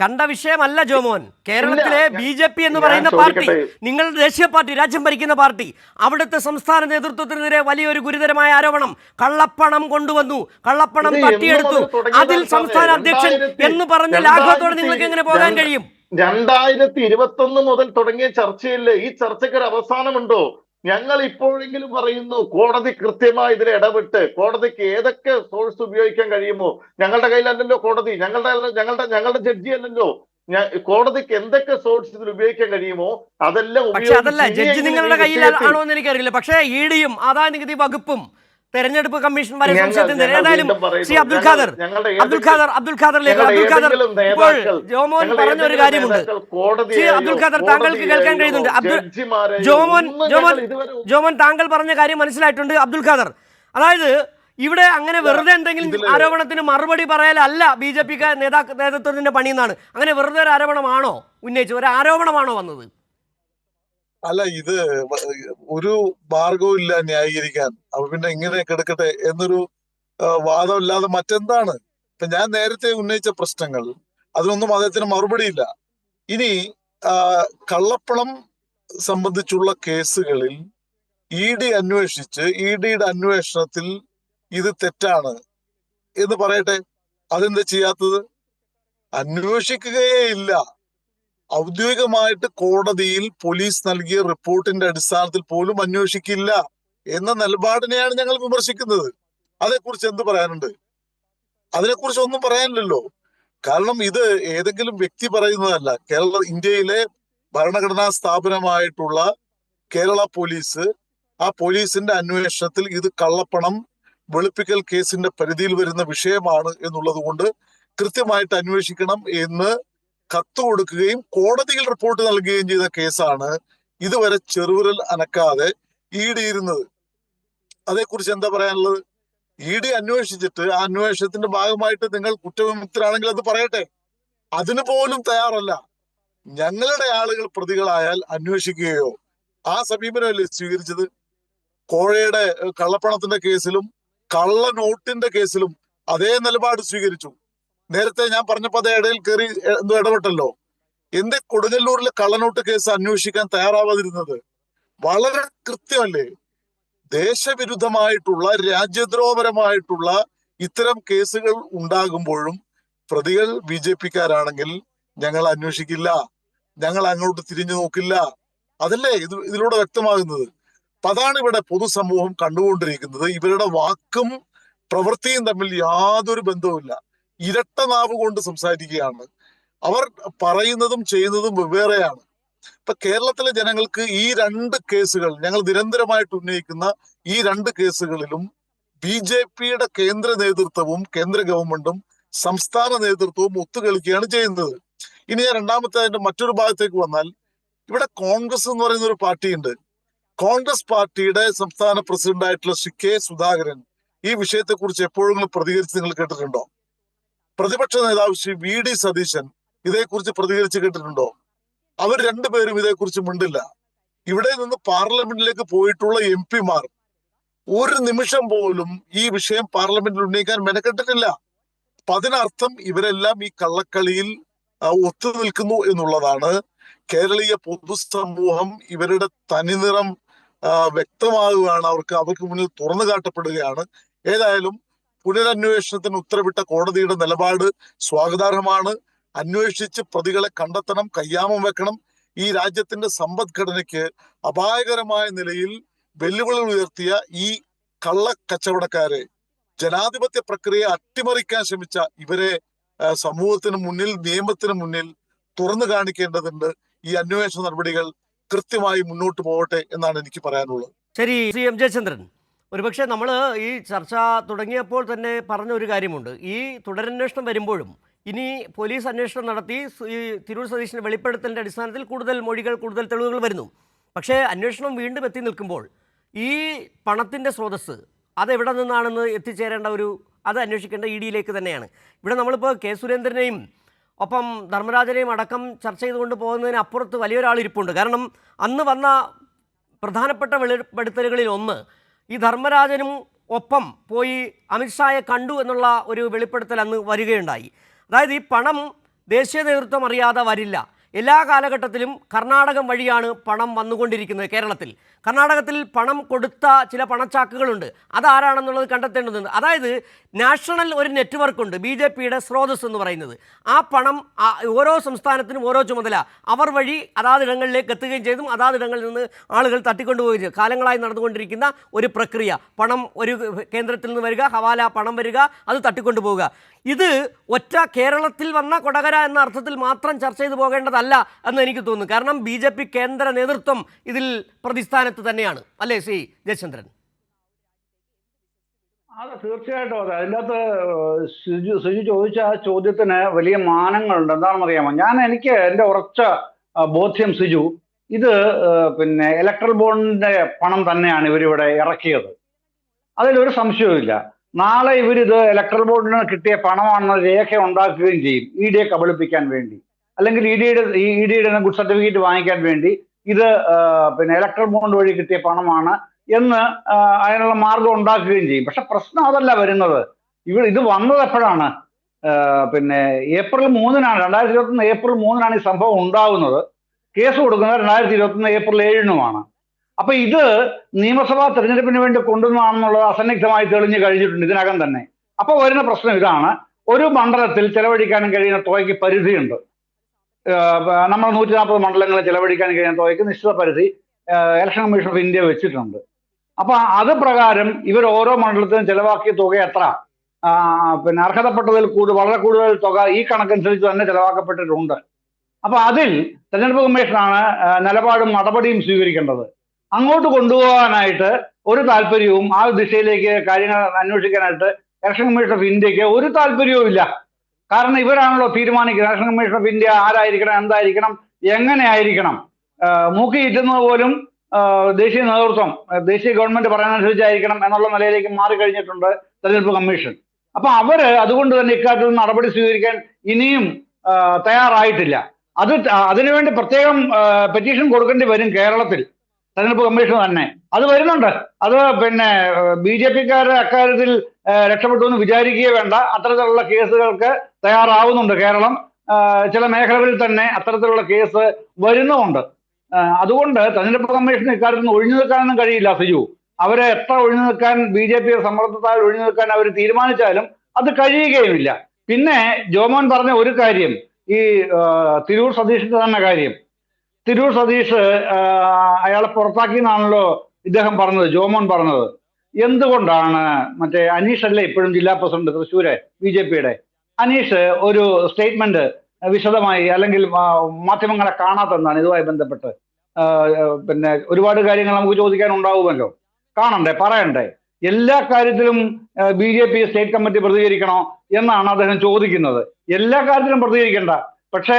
കണ്ട വിഷയമല്ല ജോമോൻ. കേരളത്തിലെ BJP എന്ന് പറയുന്ന പാർട്ടി, നിങ്ങളുടെ ദേശീയ പാർട്ടി, രാജ്യം ഭരിക്കുന്ന പാർട്ടി, അവിടുത്തെ സംസ്ഥാന നേതൃത്വത്തിനെതിരെ വലിയൊരു ഗുരുതരമായ ആരോപണം. കള്ളപ്പണം കൊണ്ടുവന്നു, കള്ളപ്പണം തട്ടിയെടുത്തു. അതിൽ സംസ്ഥാന അധ്യക്ഷൻ എന്ന് പറഞ്ഞ ലാഘവത്തോടെ നിങ്ങൾക്ക് എങ്ങനെ പോകാൻ കഴിയും? 2021 മുതൽ തുടങ്ങിയ ചർച്ചയില്ലേ? ഈ ചർച്ചയ്ക്ക് ഒരു അവസാനമുണ്ടോ? ഞങ്ങൾ ഇപ്പോഴെങ്കിലും പറയുന്നു കോടതി കൃത്യമായി ഇതിൽ ഇടപെട്ട് കോടതിക്ക് ഏതൊക്കെ സോഴ്സ് ഉപയോഗിക്കാൻ കഴിയുമോ? ഞങ്ങളുടെ കയ്യിലല്ലല്ലോ കോടതി, ഞങ്ങളുടെ ജഡ്ജി അല്ലല്ലോ. കോടതിക്ക് എന്തൊക്കെ സോഴ്സ് ഇതിൽ ഉപയോഗിക്കാൻ കഴിയുമോ അതെല്ലാം ജഡ്ജി നിങ്ങളുടെ കയ്യിലാണോ എന്ന് എനിക്കറിയില്ല. പക്ഷേ EDയും ആദായ നികുതി വകുപ്പും തെരഞ്ഞെടുപ്പ് കമ്മീഷൻ വരെ സംശയത്തിന്. ഏതായാലും ശ്രീ അബ്ദുൽ ഖാദർ ഇപ്പോൾ ജോമോൻ പറഞ്ഞ ഒരു കാര്യമുണ്ട്. ശ്രീ അബ്ദുൽ ഖാദർ, താങ്കൾക്ക് കേൾക്കാൻ കഴിയുന്നുണ്ട്? ജോമോൻ താങ്കൾ പറഞ്ഞ കാര്യം മനസ്സിലായിട്ടുണ്ട് അബ്ദുൽ ഖാദർ. അതായത് ഇവിടെ അങ്ങനെ വെറുതെ എന്തെങ്കിലും ആരോപണത്തിന് മറുപടി പറയലല്ല BJP നേതൃത്വത്തിന്റെ പണിയെന്നാണ്. അങ്ങനെ വെറുതെ ഒരു ആരോപണമാണോ ഉന്നയിച്ചത്? ഒരു ആരോപണമാണോ വന്നത്? അല്ല, ഇത് ഒരു മാർഗവും ഇല്ല ന്യായീകരിക്കാൻ. അപ്പൊ പിന്നെ ഇങ്ങനെ കിടക്കട്ടെ എന്നൊരു വാദമില്ലാതെ മറ്റെന്താണ്? ഇപ്പൊ ഞാൻ നേരത്തെ ഉന്നയിച്ച പ്രശ്നങ്ങൾ, അതിനൊന്നും അദ്ദേഹത്തിന് മറുപടിയില്ല. ഇനി കള്ളപ്പണം സംബന്ധിച്ചുള്ള കേസുകളിൽ ED അന്വേഷിച്ച് EDയുടെ അന്വേഷണത്തിൽ ഇത് തെറ്റാണ് എന്ന് പറയട്ടെ. അതെന്താ ചെയ്യാത്തത്? അന്വേഷിക്കുകയേ ഇല്ല. ഔദ്യോഗികമായിട്ട് കോടതിയിൽ പോലീസ് നൽകിയ റിപ്പോർട്ടിന്റെ അടിസ്ഥാനത്തിൽ പോലും അന്വേഷിക്കില്ല എന്ന നിലപാടിനെയാണ് ഞങ്ങൾ വിമർശിക്കുന്നത്. അതേക്കുറിച്ച് എന്ത് പറയാനുണ്ട്? അതിനെക്കുറിച്ച് ഒന്നും പറയാനില്ലല്ലോ. കാരണം ഇത് ഏതെങ്കിലും വ്യക്തി പറയുന്നതല്ല. ഇന്ത്യയിലെ ഭരണഘടനാ സ്ഥാപനമായിട്ടുള്ള കേരള പോലീസ്, ആ പോലീസിന്റെ അന്വേഷണത്തിൽ ഇത് കള്ളപ്പണം വെളുപ്പിക്കൽ കേസിന്റെ പരിധിയിൽ വരുന്ന വിഷയമാണ് എന്നുള്ളത് കൊണ്ട് കൃത്യമായിട്ട് അന്വേഷിക്കണം എന്ന് കത്ത് കൊടുക്കുകയും കോടതിയിൽ റിപ്പോർട്ട് നൽകുകയും ചെയ്ത കേസാണ് ഇതുവരെ ചെറുവിരൽ അനക്കാതെ ED ഇരുന്നത്. അതേക്കുറിച്ച് എന്താ പറയാനുള്ളത്? ED അന്വേഷിച്ചിട്ട് ആ അന്വേഷണത്തിന്റെ ഭാഗമായിട്ട് നിങ്ങൾ കുറ്റവിമുക്തരാണെങ്കിൽ അത് പറയട്ടെ. അതിന് പോലും തയ്യാറല്ല. ഞങ്ങളുടെ ആളുകൾ പ്രതികളായാൽ അന്വേഷിക്കുകയോ, ആ സമീപനമല്ലേ സ്വീകരിച്ചത്? കോഴയുടെ കള്ളപ്പണത്തിന്റെ കേസിലും കള്ള നോട്ടിന്റെ കേസിലും അതേ നിലപാട് സ്വീകരിച്ചു. നേരത്തെ ഞാൻ പറഞ്ഞപ്പോ അതേ ഇടയിൽ കയറി എന്തോ ഇടപെട്ടല്ലോ. എന്റെ കൊടുങ്ങല്ലൂരിലെ കള്ളനോട്ട് കേസ് അന്വേഷിക്കാൻ തയ്യാറാവാതിരുന്നത്? വളരെ കൃത്യമല്ലേ? ദേശവിരുദ്ധമായിട്ടുള്ള രാജ്യദ്രോഹപരമായിട്ടുള്ള ഇത്തരം കേസുകൾ ഉണ്ടാകുമ്പോഴും പ്രതികൾ BJPക്കാരാണെങ്കിൽ ഞങ്ങൾ അന്വേഷിക്കില്ല, ഞങ്ങൾ അങ്ങോട്ട് തിരിഞ്ഞു നോക്കില്ല. അതല്ലേ ഇതിലൂടെ വ്യക്തമാകുന്നത്. അപ്പൊ അതാണ് ഇവിടെ പൊതുസമൂഹം കണ്ടുകൊണ്ടിരിക്കുന്നത്. ഇവരുടെ വാക്കും പ്രവൃത്തിയും തമ്മിൽ യാതൊരു ബന്ധവുമില്ല. ഇരട്ട നാവ് കൊണ്ട് സംസാരിക്കുകയാണ്. അവർ പറയുന്നതും ചെയ്യുന്നതും വെവ്വേറെയാണ്. ഇപ്പൊ കേരളത്തിലെ ജനങ്ങൾക്ക് ഈ രണ്ട് കേസുകൾ, ഞങ്ങൾ നിരന്തരമായിട്ട് ഉന്നയിക്കുന്ന ഈ രണ്ട് കേസുകളിലും BJPയുടെ കേന്ദ്ര നേതൃത്വവും കേന്ദ്ര ഗവൺമെന്റും സംസ്ഥാന നേതൃത്വവും ഒത്തുകളിക്കുകയാണ് ചെയ്യുന്നത്. ഇനി ഞാൻ രണ്ടാമത്തെ അതിന്റെ മറ്റൊരു ഭാഗത്തേക്ക് വന്നാൽ, ഇവിടെ കോൺഗ്രസ് എന്ന് പറയുന്ന ഒരു പാർട്ടിയുണ്ട്. കോൺഗ്രസ് പാർട്ടിയുടെ സംസ്ഥാന പ്രസിഡന്റായിട്ടുള്ള ശ്രീ കെ സുധാകരൻ ഈ വിഷയത്തെക്കുറിച്ച് എപ്പോഴെങ്കിലും പ്രതികരിച്ച് നിങ്ങൾ കേട്ടിട്ടുണ്ടോ? പ്രതിപക്ഷ നേതാവ് ശ്രീ VD സതീശൻ ഇതേക്കുറിച്ച് പ്രതികരിച്ച് കേട്ടിട്ടുണ്ടോ? അവർ രണ്ടുപേരും ഇതേക്കുറിച്ച് മിണ്ടില്ല. ഇവിടെ നിന്ന് പാർലമെന്റിലേക്ക് പോയിട്ടുള്ള MP-മാർ ഒരു നിമിഷം പോലും ഈ വിഷയം പാർലമെന്റിൽ ഉന്നയിക്കാൻ മെനക്കെട്ടിട്ടില്ല. അപ്പൊ അതിനർത്ഥം ഇവരെല്ലാം ഈ കള്ളക്കളിയിൽ ഒത്തു നിൽക്കുന്നു എന്നുള്ളതാണ്. കേരളീയ പൊതുസമൂഹം ഇവരുടെ തനിനിറം വ്യക്തമാകുകയാണ്, അവർക്ക് മുന്നിൽ തുറന്നു കാട്ടപ്പെടുകയാണ്. ഏതായാലും പുനരന്വേഷണത്തിന് ഉത്തരവിട്ട കോടതിയുടെ നിലപാട് സ്വാഗതാർഹമാണ്. അന്വേഷിച്ച് പ്രതികളെ കണ്ടെത്തണം, കയ്യാമം വെക്കണം. ഈ രാജ്യത്തിന്റെ സമ്പദ്ഘടനയ്ക്ക് അപായകരമായ നിലയിൽ വെല്ലുവിളി ഉയർത്തിയ ഈ കള്ളക്കച്ചവടക്കാരെ, ജനാധിപത്യ പ്രക്രിയയെ അട്ടിമറിക്കാൻ ശ്രമിച്ച ഇവരെ സമൂഹത്തിന് മുന്നിൽ, നിയമത്തിന് മുന്നിൽ തുറന്നു കാണിക്കേണ്ടതുണ്ട്. ഈ അന്വേഷണ നടപടികൾ കൃത്യമായി മുന്നോട്ട് പോകട്ടെ എന്നാണ് എനിക്ക് പറയാനുള്ളത്. ശരി, ശ്രീ M. ജയചന്ദ്രൻ, ഒരുപക്ഷെ നമ്മൾ ഈ ചർച്ച തുടങ്ങിയപ്പോൾ തന്നെ പറഞ്ഞ ഒരു കാര്യമുണ്ട്. ഈ തുടരന്വേഷണം വരുമ്പോഴും ഇനി പോലീസ് അന്വേഷണം നടത്തി ഈ തിരൂർ സതീശൻ്റെ വെളിപ്പെടുത്തലിൻ്റെ അടിസ്ഥാനത്തിൽ കൂടുതൽ മൊഴികൾ, കൂടുതൽ തെളിവുകൾ വരുന്നു. പക്ഷേ അന്വേഷണം വീണ്ടും എത്തി നിൽക്കുമ്പോൾ ഈ പണത്തിൻ്റെ സ്രോതസ്സ് അതെവിടെ നിന്നാണെന്ന് എത്തിച്ചേരേണ്ട അത് അന്വേഷിക്കേണ്ട ED-യിലേക്ക് തന്നെയാണ്. ഇവിടെ നമ്മളിപ്പോൾ കെ സുരേന്ദ്രനെയും ഒപ്പം ധർമ്മരാജനെയും അടക്കം ചർച്ച ചെയ്തുകൊണ്ട് പോകുന്നതിന് അപ്പുറത്ത് വലിയൊരാൾ ഇരിപ്പുണ്ട്. കാരണം അന്ന് വന്ന പ്രധാനപ്പെട്ട വെളിപ്പെടുത്തലുകളിൽ ഒന്ന്, ഈ ധർമ്മരാജനും ഒപ്പം പോയി അമിത്ഷായെ കണ്ടു എന്നുള്ള ഒരു വെളിപ്പെടുത്തൽ അന്ന് വരികയുണ്ടായി. അതായത് ഈ പണം ദേശീയ നേതൃത്വം അറിയാതെ വരില്ല. എല്ലാ കാലഘട്ടത്തിലും കർണാടകം വഴിയാണ് പണം വന്നുകൊണ്ടിരിക്കുന്നത്. കേരളത്തിൽ കർണാടകത്തിൽ പണം കൊടുത്ത ചില പണച്ചാക്കുകളുണ്ട്. അതാരാണെന്നുള്ളത് കണ്ടെത്തേണ്ടതുണ്ട്. അതായത് നാഷണൽ ഒരു നെറ്റ്വർക്കുണ്ട്, BJPയുടെ സ്രോതസ് എന്ന് പറയുന്നത്. ആ പണം ഓരോ സംസ്ഥാനത്തിനും ഓരോ ചുമതല, അവർ വഴി അതാതിടങ്ങളിലേക്ക് എത്തുകയും ചെയ്തും അതാതിടങ്ങളിൽ നിന്ന് ആളുകൾ തട്ടിക്കൊണ്ടുപോവുകയും ചെയ്തു. കാലങ്ങളായി നടന്നുകൊണ്ടിരിക്കുന്ന ഒരു പ്രക്രിയ. പണം ഒരു കേന്ദ്രത്തിൽ നിന്ന് വരിക, ഹവാല പണം വരിക, അത് തട്ടിക്കൊണ്ടുപോവുക. ഇത് ഒറ്റ കേരളത്തിൽ വന്ന കൊടകര എന്ന അർത്ഥത്തിൽ മാത്രം ചർച്ച ചെയ്തു പോകേണ്ടതല്ല എന്ന് എനിക്ക് തോന്നുന്നു. കാരണം BJP കേന്ദ്ര നേതൃത്വം ഇതിൽ പ്രതിസ്ഥാനത്ത് തന്നെയാണ്, അല്ലേ ശ്രീ ജയചന്ദ്രൻ? അതെ, തീർച്ചയായിട്ടും അതെ. അതിനകത്ത് സുജു ചോദിച്ച ആ ചോദ്യത്തിന് വലിയ മാനങ്ങളുണ്ട്. എന്താണെന്ന് അറിയാമോ? എനിക്ക് എൻ്റെ ഉറച്ച ബോധ്യം സുജു, ഇത് പിന്നെ ഇലക്ട്രൽ ബോണ്ടിന്റെ പണം തന്നെയാണ് ഇവരിവിടെ ഇറക്കിയത്. അതിലൊരു സംശയവുമില്ല. നാളെ ഇവരിത് ഇലക്ട്രൽ ബോർഡിന് കിട്ടിയ പണമാണെന്ന രേഖ ഉണ്ടാക്കുകയും ചെയ്യും, ED-യെ കബളിപ്പിക്കാൻ വേണ്ടി, അല്ലെങ്കിൽ ED-യുടെ ഗുഡ് സർട്ടിഫിക്കറ്റ് വാങ്ങിക്കാൻ വേണ്ടി. ഇത് പിന്നെ ഇലക്ട്രൽ ബോണ്ട് വഴി കിട്ടിയ പണമാണ് എന്ന് അതിനുള്ള മാർഗം ഉണ്ടാക്കുകയും ചെയ്യും. പക്ഷെ പ്രശ്നം അതല്ല വരുന്നത്. ഇത് വന്നത് എപ്പോഴാണ്? പിന്നെ April 3-നാണ്, 2021 April 3-നാണ് ഈ സംഭവം ഉണ്ടാകുന്നത്. കേസ് കൊടുക്കുന്നത് 2021 April 7-നുമാണ്. അപ്പൊ ഇത് നിയമസഭാ തെരഞ്ഞെടുപ്പിന് വേണ്ടി കൊണ്ടുവന്നതാണെന്നുള്ളത് അസന്നിഗ്ധമായി തെളിഞ്ഞു കഴിഞ്ഞിട്ടുണ്ട് ഇതിനകം തന്നെ. അപ്പൊ വരുന്ന പ്രശ്നം ഇതാണ്: ഒരു മണ്ഡലത്തിൽ ചെലവഴിക്കാനും കഴിയുന്ന തുകയ്ക്ക് പരിധിയുണ്ട്. നമ്മൾ 140 മണ്ഡലങ്ങളിൽ ചെലവഴിക്കാൻ കഴിയുന്ന തുകയ്ക്ക് നിശ്ചിത പരിധി ഇലക്ഷൻ കമ്മീഷൻ ഓഫ് ഇന്ത്യ വെച്ചിട്ടുണ്ട്. അപ്പൊ അത് പ്രകാരം ഇവർ ഓരോ മണ്ഡലത്തിനും ചെലവാക്കിയ തുക എത്ര, പിന്നെ അർഹതപ്പെട്ടതിൽ വളരെ കൂടുതൽ തുക ഈ കണക്കനുസരിച്ച് തന്നെ ചെലവാക്കപ്പെട്ടിട്ടുണ്ട്. അപ്പൊ അതിൽ തെരഞ്ഞെടുപ്പ് കമ്മീഷനാണ് നിലപാടും നടപടിയും സ്വീകരിക്കേണ്ടത്. അങ്ങോട്ട് കൊണ്ടുപോകാനായിട്ട് ഒരു താല്പര്യവും ആ ദിശയിലേക്ക് കാര്യങ്ങൾ അന്വേഷിക്കാനായിട്ട് ഇലക്ഷൻ കമ്മീഷൻ ഓഫ് ഇന്ത്യക്ക് ഒരു താല്പര്യവും ഇല്ല. കാരണം ഇവരാണല്ലോ തീരുമാനിക്കുന്നത്. ഇലക്ഷൻ കമ്മീഷൻ ഓഫ് ഇന്ത്യ ആരായിരിക്കണം, എന്തായിരിക്കണം, എങ്ങനെ ആയിരിക്കണം. മൂക്കി ഇറ്റുന്നത് പോലും ദേശീയ നേതൃത്വം, ദേശീയ ഗവൺമെന്റ് പറയുന്നതനുസരിച്ചായിരിക്കണം എന്നുള്ള നിലയിലേക്ക് മാറിക്കഴിഞ്ഞിട്ടുണ്ട് തെരഞ്ഞെടുപ്പ് കമ്മീഷൻ. അപ്പൊ അതുകൊണ്ട് തന്നെ ഇക്കാര്യത്തിൽ നടപടി സ്വീകരിക്കാൻ ഇനിയും തയ്യാറായിട്ടില്ല. അതിനുവേണ്ടി പ്രത്യേകം പെറ്റീഷൻ കൊടുക്കേണ്ടി വരും കേരളത്തിൽ തെരഞ്ഞെടുപ്പ് കമ്മീഷൻ തന്നെ. അത് വരുന്നുണ്ട്. അത് പിന്നെ BJP-ക്കാരെ അക്കാര്യത്തിൽ രക്ഷപ്പെട്ടു എന്ന് വിചാരിക്കുകയേ വേണ്ട. അത്തരത്തിലുള്ള കേസുകൾക്ക് തയ്യാറാവുന്നുണ്ട് കേരളം. ചില മേഖലകളിൽ തന്നെ അത്തരത്തിലുള്ള കേസ് വരുന്നുമുണ്ട്. അതുകൊണ്ട് തെരഞ്ഞെടുപ്പ് കമ്മീഷൻ ഇക്കാര്യത്തിൽ നിന്ന് ഒഴിഞ്ഞു നിൽക്കാനൊന്നും കഴിയില്ല സുജു. അവരെ എത്ര ഒഴിഞ്ഞു നിൽക്കാൻ BJP സമ്മർദ്ദത്താൽ ഒഴിഞ്ഞു നിൽക്കാൻ അവർ തീരുമാനിച്ചാലും അത് കഴിയുകയുമില്ല. പിന്നെ ജോമോൻ പറഞ്ഞ ഒരു കാര്യം, ഈ തിരൂർ സതീഷിന്റെ തന്നെ കാര്യം. തിരൂർ സതീഷ് അയാളെ പുറത്താക്കി എന്നാണല്ലോ ഇദ്ദേഹം പറഞ്ഞത്, ജോമോൻ പറഞ്ഞത്. എന്തുകൊണ്ടാണ് മറ്റേ അനീഷ് അല്ലേ ഇപ്പോഴും ജില്ലാ പ്രസിഡന്റ് തൃശ്ശൂര് BJP-യുടെ? അനീഷ് ഒരു സ്റ്റേറ്റ്മെന്റ് വിശദമായി അല്ലെങ്കിൽ മാധ്യമങ്ങളെ കാണാത്തെന്നാണ് ഇതുമായി ബന്ധപ്പെട്ട്? പിന്നെ ഒരുപാട് കാര്യങ്ങൾ നമുക്ക് ചോദിക്കാൻ ഉണ്ടാവുമല്ലോ, കാണണ്ടേ, പറയണ്ടേ? എല്ലാ കാര്യത്തിലും BJP സ്റ്റേറ്റ് കമ്മിറ്റി പ്രതികരിക്കണോ എന്നാണ് അദ്ദേഹം ചോദിക്കുന്നത്. എല്ലാ കാര്യത്തിലും പ്രതികരിക്കണ്ട, പക്ഷേ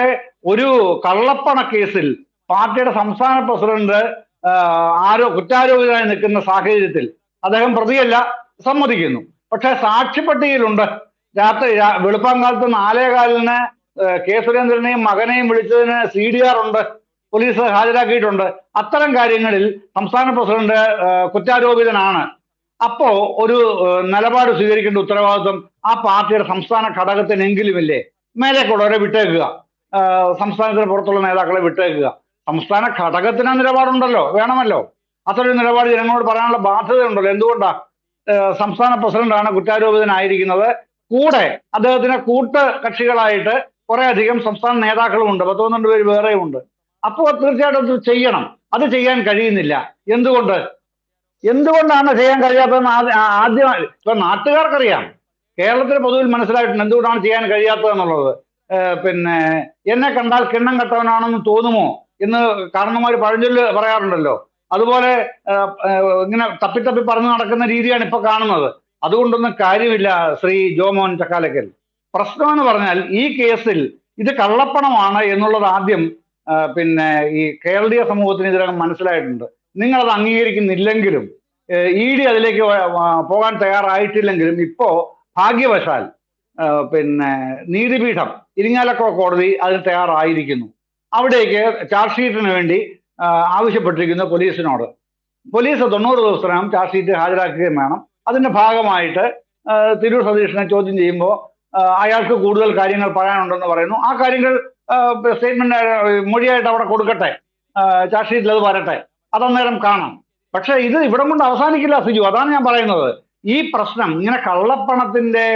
ഒരു കള്ളപ്പണ കേസിൽ പാർട്ടിയുടെ സംസ്ഥാന പ്രസിഡന്റ് കുറ്റാരോപിതനായി നിൽക്കുന്ന സാഹചര്യത്തിൽ അദ്ദേഹം പ്രതിയല്ല, സമ്മതിക്കുന്നു. പക്ഷെ സാക്ഷിപ്പട്ടികയിലുണ്ട്. രാത്രി വെളുപ്പാങ്കാലത്ത് 4:15 കെ സുരേന്ദ്രനെയും മകനെയും വിളിച്ചതിന് CDR ഉണ്ട്, പോലീസ് ഹാജരാക്കിയിട്ടുണ്ട്. അത്തരം കാര്യങ്ങളിൽ സംസ്ഥാന പ്രസിഡന്റ് കുറ്റാരോപിതനാണ്. അപ്പോ ഒരു നിലപാട് സ്വീകരിക്കേണ്ട ഉത്തരവാദിത്വം ആ പാർട്ടിയുടെ സംസ്ഥാന ഘടകത്തിനെങ്കിലുമില്ലേ? മേലേക്കുള്ളവരെ വിട്ടേക്കുക, സംസ്ഥാനത്തിന് പുറത്തുള്ള നേതാക്കളെ വിട്ടേക്കുക. സംസ്ഥാന ഘടകത്തിന് നിലപാടുണ്ടല്ലോ, വേണമല്ലോ. അത്തരൊരു നിലപാട് ജനങ്ങളോട് പറയാനുള്ള ബാധ്യതയുണ്ടല്ലോ. എന്തുകൊണ്ടാ സംസ്ഥാന പ്രസിഡന്റാണ് കുറ്റാരോപിതനായിരിക്കുന്നത്, കൂടെ അദ്ദേഹത്തിന് കൂട്ട് കക്ഷികളായിട്ട് കുറെ അധികം സംസ്ഥാന നേതാക്കളും ഉണ്ട്, 12 പേര് വേറെയും ഉണ്ട്. അപ്പോൾ തീർച്ചയായിട്ടും അത് ചെയ്യണം. അത് ചെയ്യാൻ കഴിയുന്നില്ല. എന്തുകൊണ്ടാണ് ചെയ്യാൻ കഴിയാത്തതെന്ന് ആദ്യം ഇപ്പൊ നാട്ടുകാർക്കറിയാം, കേരളത്തിന് പൊതുവിൽ മനസ്സിലായിട്ടുണ്ട് എന്തുകൊണ്ടാണ് ചെയ്യാൻ കഴിയാത്തതെന്നുള്ളത്. പിന്നെ എന്നെ കണ്ടാൽ കിണ്ണം കെട്ടവനാണെന്ന് തോന്നുമോ എന്ന് കാരണന്മാർ പഴഞ്ചൊല്ല് പറയാറുണ്ടല്ലോ. അതുപോലെ ഇങ്ങനെ തപ്പി പറഞ്ഞു നടക്കുന്ന രീതിയാണ് ഇപ്പൊ കാണുന്നത്. അതുകൊണ്ടൊന്നും കാര്യമില്ല ശ്രീ ജോമോൻ ചക്കാലക്കൽ. പ്രശ്നമെന്ന് പറഞ്ഞാൽ ഈ കേസിൽ ഇത് കള്ളപ്പണമാണ് എന്നുള്ളത് ആദ്യം പിന്നെ ഈ കേരളീയ സമൂഹത്തിന് ഇതിനകം മനസ്സിലായിട്ടുണ്ട്. നിങ്ങളത് അംഗീകരിക്കുന്നില്ലെങ്കിലും ED അതിലേക്ക് പോകാൻ തയ്യാറായിട്ടില്ലെങ്കിലും ഇപ്പോ ഭാഗ്യവശാൽ പിന്നെ നീതിപീഠം ഇരിങ്ങാലക്കുട കോടതി അതിന് തയ്യാറായിരിക്കുന്നു. അവിടേക്ക് ചാർജ് ഷീറ്റിന് വേണ്ടി ആവശ്യപ്പെട്ടിരിക്കുന്നു പോലീസിനോട്. പോലീസ് 90 ദിവസത്തിനകം ചാർജ് ഷീറ്റ് ഹാജരാക്കുകയും വേണം. അതിന്റെ ഭാഗമായിട്ട് തിരൂർ സതീഷിനെ ചോദ്യം ചെയ്യുമ്പോൾ അയാൾക്ക് കൂടുതൽ കാര്യങ്ങൾ പറയാനുണ്ടെന്ന് പറയുന്നു. ആ കാര്യങ്ങൾ സ്റ്റേറ്റ്മെന്റ് മൊഴിയായിട്ട് അവിടെ കൊടുക്കട്ടെ, ചാർജ് ഷീറ്റിൽ അത് വരട്ടെ, അതന്നേരം കാണാം. പക്ഷെ ഇത് ഇവിടം കൊണ്ട് അവസാനിക്കില്ല സിജു. അതാണ് ഞാൻ പറയുന്നത്. ഈ പ്രശ്നം ഇങ്ങനെ കള്ളപ്പണത്തിന്റെ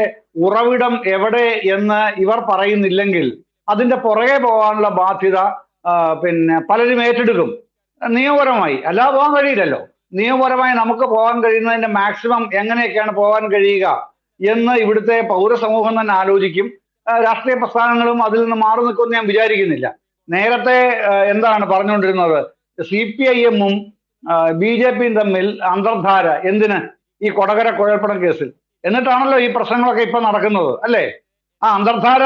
ഉറവിടം എവിടെ എന്ന് ഇവർ പറയുന്നില്ലെങ്കിൽ അതിന്റെ പുറകെ പോകാനുള്ള ബാധ്യത പിന്നെ പലരും ഏറ്റെടുക്കും നിയമപരമായി. അല്ലാതെ പോകാൻ കഴിയില്ലല്ലോ. നിയമപരമായി നമുക്ക് പോകാൻ കഴിയുന്നതിന്റെ മാക്സിമം എങ്ങനെയൊക്കെയാണ് പോകാൻ കഴിയുക എന്ന് ഇവിടുത്തെ പൗരസമൂഹം തന്നെ ആലോചിക്കും. രാഷ്ട്രീയ പ്രസ്ഥാനങ്ങളും അതിൽ നിന്ന് മാറി നിൽക്കുമെന്ന് ഞാൻ വിചാരിക്കുന്നില്ല. നേരത്തെ എന്താണ് പറഞ്ഞുകൊണ്ടിരുന്നത്? CPIM-ഉം BJP-യും തമ്മിൽ അന്തർധാര എന്തിന്? ഈ കൊടകര കുഴൽപ്പണ കേസിൽ. എന്നിട്ടാണല്ലോ ഈ പ്രശ്നങ്ങളൊക്കെ ഇപ്പൊ നടക്കുന്നത്, അല്ലേ? ആ അന്തർധാര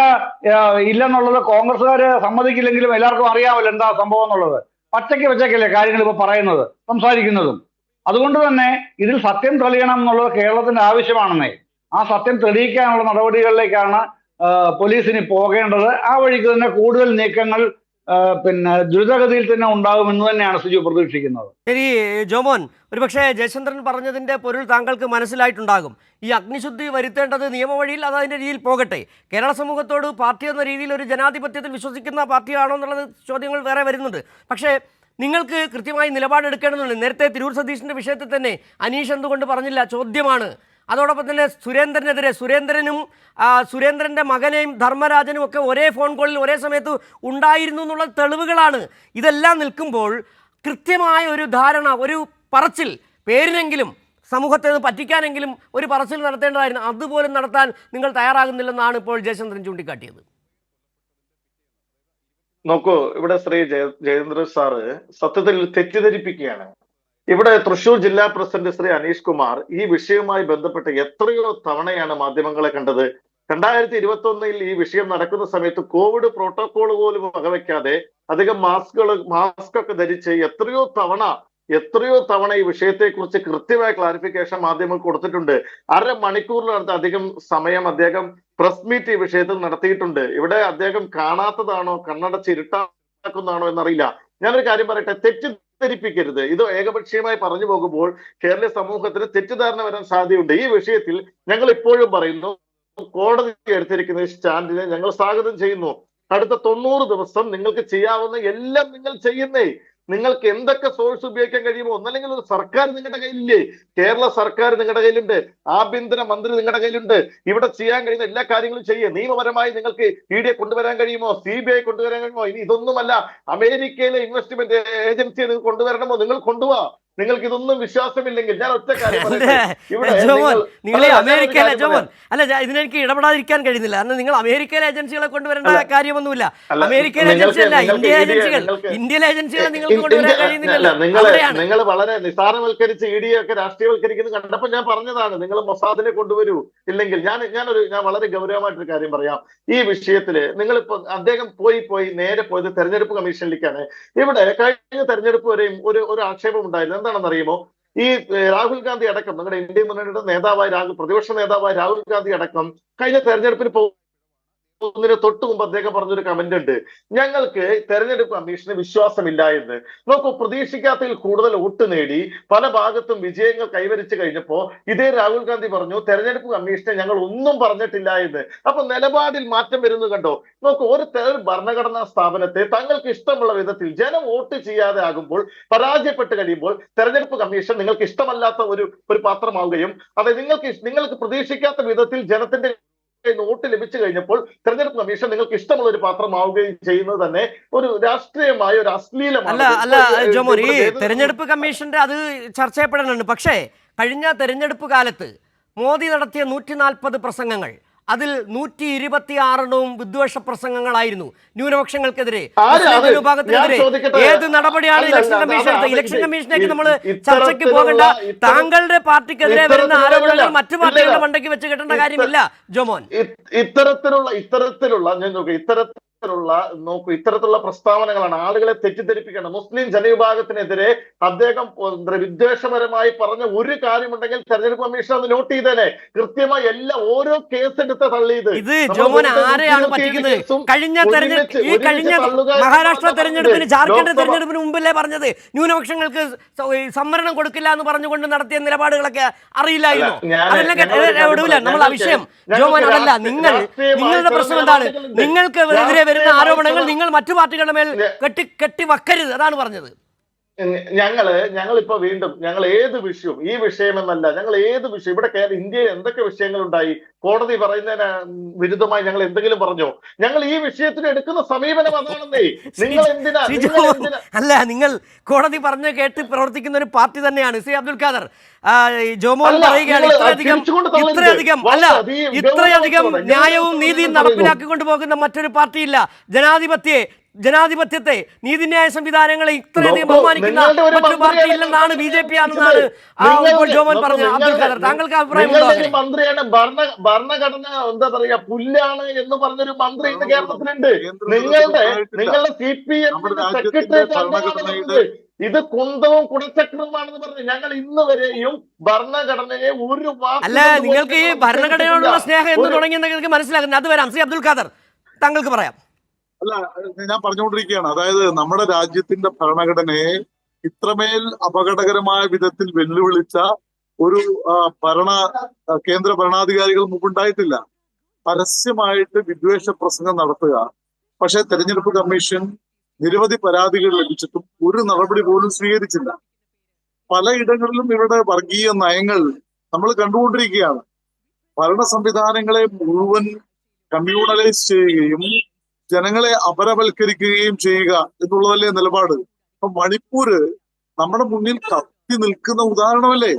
ഇല്ലെന്നുള്ളത് കോൺഗ്രസ്സുകാര് സമ്മതിക്കില്ലെങ്കിലും എല്ലാവർക്കും അറിയാമല്ലോ എന്താ സംഭവം എന്നുള്ളത്. പച്ചയ്ക്കല്ലേ കാര്യങ്ങൾ ഇപ്പൊ പറയുന്നത്, സംസാരിക്കുന്നതും. അതുകൊണ്ട് തന്നെ ഇതിൽ സത്യം തെളിയണം എന്നുള്ളത് കേരളത്തിന്റെ ആവശ്യമാണെന്നേ. ആ സത്യം തെളിയിക്കാനുള്ള നടപടികളിലേക്കാണ് പോലീസിന് പോകേണ്ടത്. ആ വഴിക്ക് തന്നെ കൂടുതൽ നീക്കങ്ങൾ പിന്നെ ദ്രുതഗതിയിൽ തന്നെ ഉണ്ടാകുമെന്ന് തന്നെയാണ് സിജു പ്രതീക്ഷിക്കുന്നത്. ശരി ജോമോൻ, ഒരുപക്ഷെ ജയചന്ദ്രൻ പറഞ്ഞതിൻ്റെ പൊരുൾ താങ്കൾക്ക് മനസ്സിലായിട്ടുണ്ടാകും. ഈ അഗ്നിശുദ്ധി വരുത്തേണ്ടത് നിയമവഴിയിൽ, അത് അതിൻ്റെ രീതിയിൽ പോകട്ടെ. കേരള സമൂഹത്തോട് പാർട്ടി എന്ന രീതിയിൽ ഒരു ജനാധിപത്യത്തിൽ വിശ്വസിക്കുന്ന പാർട്ടിയാണോ എന്നുള്ളത് ചോദ്യങ്ങൾ വേറെ വരുന്നുണ്ട്. പക്ഷേ നിങ്ങൾക്ക് കൃത്യമായി നിലപാടെടുക്കേണ്ടതുണ്ട്. നേരത്തെ തിരൂർ സതീഷിൻ്റെ വിഷയത്തിൽ തന്നെ അനീഷ് എന്തുകൊണ്ട് പറഞ്ഞില്ല ചോദ്യമാണ്. അതോടൊപ്പം തന്നെ സുരേന്ദ്രനെതിരെ സുരേന്ദ്രൻ്റെ മകനെയും ധർമ്മരാജനും ഒക്കെ ഒരേ ഫോൺ കോളിൽ ഒരേ സമയത്ത് ഉണ്ടായിരുന്നു എന്നുള്ള തെളിവുകളാണ്. ഇതെല്ലാം നിൽക്കുമ്പോൾ കൃത്യമായ ഒരു ധാരണ, ഒരു പറച്ചിൽ, പേരിനെങ്കിലും സമൂഹത്തെ നിന്ന് പറ്റിക്കാനെങ്കിലും ഒരു പറച്ചിൽ നടത്തേണ്ടതായിരുന്നു. അതുപോലും നടത്താൻ നിങ്ങൾ തയ്യാറാകുന്നില്ലെന്നാണ് ഇപ്പോൾ ജയചന്ദ്രൻ ചൂണ്ടിക്കാട്ടിയത്. നോക്കൂ, ഇവിടെ ശ്രീ ജയേന്ദ്രൻ സാറ് സത്യത്തിൽ തെറ്റിദ്ധരിപ്പിക്കുകയാണ്. ഇവിടെ തൃശൂർ ജില്ലാ പ്രസിഡന്റ് ശ്രീ അനീഷ് കുമാർ ഈ വിഷയവുമായി ബന്ധപ്പെട്ട് എത്രയോ തവണയാണ് മാധ്യമങ്ങളെ കണ്ടത്. 2021 ഈ വിഷയം നടക്കുന്ന സമയത്ത് കോവിഡ് പ്രോട്ടോകോൾ പോലും വകവെക്കാതെ അധികം മാസ്ക് ഒക്കെ ധരിച്ച് എത്രയോ തവണ ഈ വിഷയത്തെക്കുറിച്ച് കൃത്യമായ ക്ലാരിഫിക്കേഷൻ മാധ്യമങ്ങൾ കൊടുത്തിട്ടുണ്ട്. അരമണിക്കൂറിനടുത്ത് അധികം സമയം അദ്ദേഹം പ്രസ് മീറ്റ് ഈ വിഷയത്തിൽ നടത്തിയിട്ടുണ്ട്. ഇവിടെ അദ്ദേഹം കാണാത്തതാണോ കണ്ണടച്ച് ഇരുട്ടാക്കുന്നതാണോ എന്നറിയില്ല. ഞാനൊരു കാര്യം പറയട്ടെ, തെറ്റിദ്ധരിപ്പിക്കരുത്. ഇത് ഏകപക്ഷീയമായി പറഞ്ഞു പോകുമ്പോൾ കേരളീയ സമൂഹത്തിന് തെറ്റിദ്ധാരണ വരാൻ സാധ്യതയുണ്ട്. ഈ വിഷയത്തിൽ ഞങ്ങൾ ഇപ്പോഴും പറയുന്നു, കോടതി എടുത്തിരിക്കുന്ന സ്റ്റാൻഡിനെ ഞങ്ങൾ സ്വാഗതം ചെയ്യുന്നു. അടുത്ത 90 ദിവസം നിങ്ങൾക്ക് ചെയ്യാവുന്ന എല്ലാം നിങ്ങൾ ചെയ്യുന്നേ. നിങ്ങൾക്ക് എന്തൊക്കെ സോഴ്സ് ഉപയോഗിക്കാൻ കഴിയുമോ, ഒന്നല്ലെങ്കിൽ ഒരു സർക്കാർ നിങ്ങളുടെ കയ്യിലില്ലേ? കേരള സർക്കാർ നിങ്ങളുടെ കയ്യിലുണ്ട്, ആഭ്യന്തര മന്ത്രി നിങ്ങളുടെ കയ്യിലുണ്ട്. ഇവിടെ ചെയ്യാൻ കഴിയുന്ന എല്ലാ കാര്യങ്ങളും ചെയ്യുക. നിയമപരമായി നിങ്ങൾക്ക് ED കൊണ്ടുവരാൻ കഴിയുമോ, CBI കൊണ്ടുവരാൻ കഴിയുമോ? ഇനി ഇതൊന്നുമല്ല, അമേരിക്കയിലെ ഇൻവെസ്റ്റ്മെന്റ് ഏജൻസിയെ നിങ്ങൾ കൊണ്ടുവരണമോ, നിങ്ങൾ കൊണ്ടുപോവാ. നിങ്ങൾക്ക് ഇതൊന്നും വിശ്വാസമില്ലെങ്കിൽ ഞാൻ ഒറ്റ കാര്യം പറയട്ടെ. ഇവിടെ ജോമോൻ, നിങ്ങൾ ഈ അല്ല, അമേരിക്കയിലെ ഞാനൊരു ജോമോൻ കാര്യം അല്ല, ഇതിനെനിക്ക് ഇടപെടാതിരിക്കാൻ കഴിയുന്നില്ല. കാരണം നിങ്ങൾ അമേരിക്കയിലെ ഏജൻസികളെ കൊണ്ടുവരേണ്ട അല്ല, കാര്യമൊന്നുമില്ല. അല്ല, അമേരിക്കയിലെ നിങ്ങൾക്ക് ഏജൻസി അല്ല, ഇന്ത്യ ഏജൻസികൾ, നിങ്ങൾക്ക് ഇന്ത്യയിലെ ഏജൻസികളെ നിങ്ങൾക്ക് കൊണ്ടുവരാൻ കഴിയുന്നില്ലല്ലോ. നിങ്ങൾ വളരെ നിസാരവൽക്കരിച്ച് ഇഡിയെ ഒക്കെ രാഷ്ട്രീയവൽക്കരിക്കുന്നത് കണ്ടപ്പോൾ ഞാൻ പറഞ്ഞതാണ്, നിങ്ങൾ മൊസാദിനെ കൊണ്ടുവരൂ. ഇല്ലെങ്കിൽ ഞാൻ വളരെ ഗൗരവമായിട്ടൊരു കാര്യം പറയാം. ഈ വിഷയത്തില് നിങ്ങളിപ്പോ അദ്ദേഹം പോയി നേരെ പോയത് തെരഞ്ഞെടുപ്പ് കമ്മീഷനിലേക്കാണ്. ഇവിടെ കഴിഞ്ഞ തെരഞ്ഞെടുപ്പ് വരെയും ഒരു ആക്ഷേപം ഉണ്ടായിരുന്നു. എന്താണെന്ന് അറിയുമോ? ഈ രാഹുൽ ഗാന്ധി അടക്കം, നിങ്ങളുടെ ഇന്ത്യൻ മുന്നണിയുടെ നേതാവായ പ്രതിപക്ഷ നേതാവായ രാഹുൽ ഗാന്ധി അടക്കം കഴിഞ്ഞ തെരഞ്ഞെടുപ്പിന് തൊട്ട് മുമ്പ് അദ്ദേഹം പറഞ്ഞൊരു കമന്റ് ഉണ്ട്, ഞങ്ങൾക്ക് തെരഞ്ഞെടുപ്പ് കമ്മീഷന് വിശ്വാസമില്ല എന്ന്. നോക്കൂ, പ്രതീക്ഷിക്കാത്തതിൽ കൂടുതൽ വോട്ട് നേടി പല ഭാഗത്തും വിജയങ്ങൾ കൈവരിച്ചു കഴിഞ്ഞപ്പോ ഇതേ രാഹുൽ ഗാന്ധി പറഞ്ഞു തെരഞ്ഞെടുപ്പ് കമ്മീഷനെ ഞങ്ങൾ ഒന്നും പറഞ്ഞിട്ടില്ല എന്ന്. അപ്പൊ നിലപാടിൽ മാറ്റം വരുന്നു കണ്ടോ. നോക്കൂ, ഒരു ഭരണഘടനാ സ്ഥാപനത്തെ തങ്ങൾക്ക് ഇഷ്ടമുള്ള വിധത്തിൽ ജനം വോട്ട് ചെയ്യാതെ ആകുമ്പോൾ, പരാജയപ്പെട്ട് കഴിയുമ്പോൾ തെരഞ്ഞെടുപ്പ് കമ്മീഷൻ നിങ്ങൾക്ക് ഇഷ്ടമല്ലാത്ത ഒരു പാത്രമാവുകയും, അതായത് നിങ്ങൾക്ക് പ്രതീക്ഷിക്കാത്ത വിധത്തിൽ ജനത്തിന്റെ വോട്ട് ലഭിച്ചു കഴിഞ്ഞപ്പോൾ തെരഞ്ഞെടുപ്പ് കമ്മീഷൻ നിങ്ങൾക്ക് ഇഷ്ടമുള്ള ഒരു പാത്രമാവുകയും ചെയ്യുന്നത് തന്നെ ഒരു രാഷ്ട്രീയമായ ഒരു അശ്ലീലമാണ്. അല്ല ജോമോൻ, ഈ തെരഞ്ഞെടുപ്പ് കമ്മീഷന്റെ അത് ചർച്ച ചെയ്യപ്പെടാനുണ്ട്. പക്ഷേ കഴിഞ്ഞ തെരഞ്ഞെടുപ്പ് കാലത്ത് മോദി നടത്തിയ 140 പ്രസംഗങ്ങൾ, അതിൽ 126 വിദ്വേഷ പ്രസംഗങ്ങളായിരുന്നു, ന്യൂനപക്ഷങ്ങൾക്കെതിരെ, വിഭാഗത്തിനെതിരെ. ഏത് നടപടിയാണ് ഇലക്ഷൻ കമ്മീഷൻ എടുത്തത്? ഇലക്ഷൻ കമ്മീഷനേക്ക് നമ്മൾ ചർച്ചയ്ക്ക് പോകേണ്ട. താങ്കളുടെ പാർട്ടിക്കെതിരെ വരുന്ന ആരോപണങ്ങൾ മറ്റു പാർട്ടികളുടെ മണ്ടയ്ക്ക് വെച്ച് കെട്ടേണ്ട കാര്യമില്ല ജോമോൻ. ഇത്തരത്തിലുള്ള പ്രസ്താവനകളാണ് ആളുകളെ തെറ്റിദ്ധരിപ്പിക്കേണ്ടത്. മുസ്ലിം ജനവിഭാഗത്തിനെതിരെ അദ്ദേഹം വിദ്വേഷപരമായി പറഞ്ഞ ഒരു കാര്യമുണ്ടെങ്കിൽ തെരഞ്ഞെടുപ്പ് കമ്മീഷൻ അത് നോട്ട് ചെയ്തേനെ. കൃത്യമായി ഓരോ കേസ് എടുത്ത് തള്ളിയത്. ഇത് ജോമോൻ ആരെയാണ് പറ്റിക്കുന്നത്? കഴിഞ്ഞ മഹാരാഷ്ട്ര തെരഞ്ഞെടുപ്പിന്, ജാർഖണ്ഡ് തെരഞ്ഞെടുപ്പിന് മുമ്പല്ലേ പറഞ്ഞത് ന്യൂനപക്ഷങ്ങൾക്ക് സംവരണം കൊടുക്കില്ല എന്ന് പറഞ്ഞുകൊണ്ട് നടത്തിയ നിലപാടുകളൊക്കെ അറിയില്ലായിരുന്നു? അതെല്ലാം ഒടുവില്ല നമ്മൾ ആ വിഷയം ജോമോൻ. അതല്ല, നിങ്ങളുടെ പ്രശ്നം എന്താണ്? നിങ്ങൾക്ക് എതിരെ വരുന്ന ആരോപണങ്ങൾ നിങ്ങൾ മറ്റു പാർട്ടികളുടെ മേൽ കെട്ടി വക്കരുത്, അതാണ് പറഞ്ഞത്. ഞങ്ങളിപ്പോ വീണ്ടും ഏത് വിഷയവും, ഈ വിഷയമെന്നല്ല, ഞങ്ങൾ ഏത് വിഷയം, ഇവിടെ ഇന്ത്യയിൽ എന്തൊക്കെ വിഷയങ്ങൾ ഉണ്ടായി, കോടതി പറയുന്നതിന് വിരുദ്ധമായി ഞങ്ങൾ എന്തെങ്കിലും പറഞ്ഞോ? ഞങ്ങൾ ഈ വിഷയത്തിന് എടുക്കുന്ന സമീപനം അതാണെന്നേ. നിങ്ങൾ എന്തിനാ അല്ല, നിങ്ങൾ കോടതി പറഞ്ഞ് കേട്ട് പ്രവർത്തിക്കുന്ന ഒരു പാർട്ടി തന്നെയാണ്. ശ്രീ അബ്ദുൽ ഖാദർ, ജോമോൻ പറയുകയാണ് ഇത്രയധികം ന്യായവും നീതിയും നടപ്പിലാക്കിക്കൊണ്ടു പോകുന്ന മറ്റൊരു പാർട്ടിയില്ല. ജനാധിപത്യത്തെ, നീതിന്യായ സംവിധാനങ്ങളെ ഇത്രയധികം ബഹുമാനിക്കുന്ന മറ്റൊരു പാർട്ടി ഇല്ലെന്നാണ് BJP ആണെന്നാണ് ഇപ്പോൾ ജോമോൻ പറഞ്ഞത്. അബ്ദുൽ ഖാദർ, താങ്കൾക്ക് അഭിപ്രായമുണ്ടോ? മന്ത്രിയാണ് ഭരണഘടന എന്താ പറയാ പുല്ലാണ് എന്ന് പറഞ്ഞൊരു മന്ത്രി ഇന്ന് കേരളത്തിലുണ്ട്. നിങ്ങളുടെ CPM സെക്രട്ടറി ഇത് കുന്തവും കുടച്ചക്രവുമാണെന്ന് പറഞ്ഞു. ഞങ്ങൾ ഇന്ന് വരെയും ഭരണഘടനയെ ഒരു അല്ല, നിങ്ങൾക്ക് ഈ ഭരണഘടനയോടുള്ള സ്നേഹം എന്ന് തുടങ്ങിയെന്ന് നിങ്ങൾക്ക് മനസ്സിലാക്കുന്നത്. അത് വരാം. ശ്രീ അബ്ദുൽ ഖാദർ, താങ്കൾക്ക് പറയാം. അല്ല, ഞാൻ പറഞ്ഞുകൊണ്ടിരിക്കുകയാണ്, അതായത് നമ്മുടെ രാജ്യത്തിന്റെ ഭരണഘടനയെ ഇത്രമേൽ അപകടകരമായ വിധത്തിൽ വെല്ലുവിളിച്ച ഒരു കേന്ദ്ര ഭരണാധികാരികൾ മുമ്പുണ്ടായിട്ടില്ല. പരസ്യമായിട്ട് വിദ്വേഷ പ്രസംഗം നടത്തുക. പക്ഷെ തെരഞ്ഞെടുപ്പ് കമ്മീഷൻ നിരവധി പരാതികൾ ലഭിച്ചിട്ടും ഒരു നടപടി പോലും സ്വീകരിച്ചില്ല. പലയിടങ്ങളിലും ഇവരുടെ വർഗീയ നയങ്ങൾ നമ്മൾ കണ്ടുകൊണ്ടിരിക്കുകയാണ്. ഭരണ സംവിധാനങ്ങളെ മുഴുവൻ കമ്മ്യൂണലൈസ് ചെയ്യുകയും ജനങ്ങളെ അപരവൽക്കരിക്കുകയും ചെയ്യുക എന്നുള്ളതല്ലേ നിലപാട്. അപ്പൊ മണിപ്പൂര് നമ്മുടെ മുന്നിൽ കത്തി നിൽക്കുന്ന ഉദാഹരണമല്ലേ?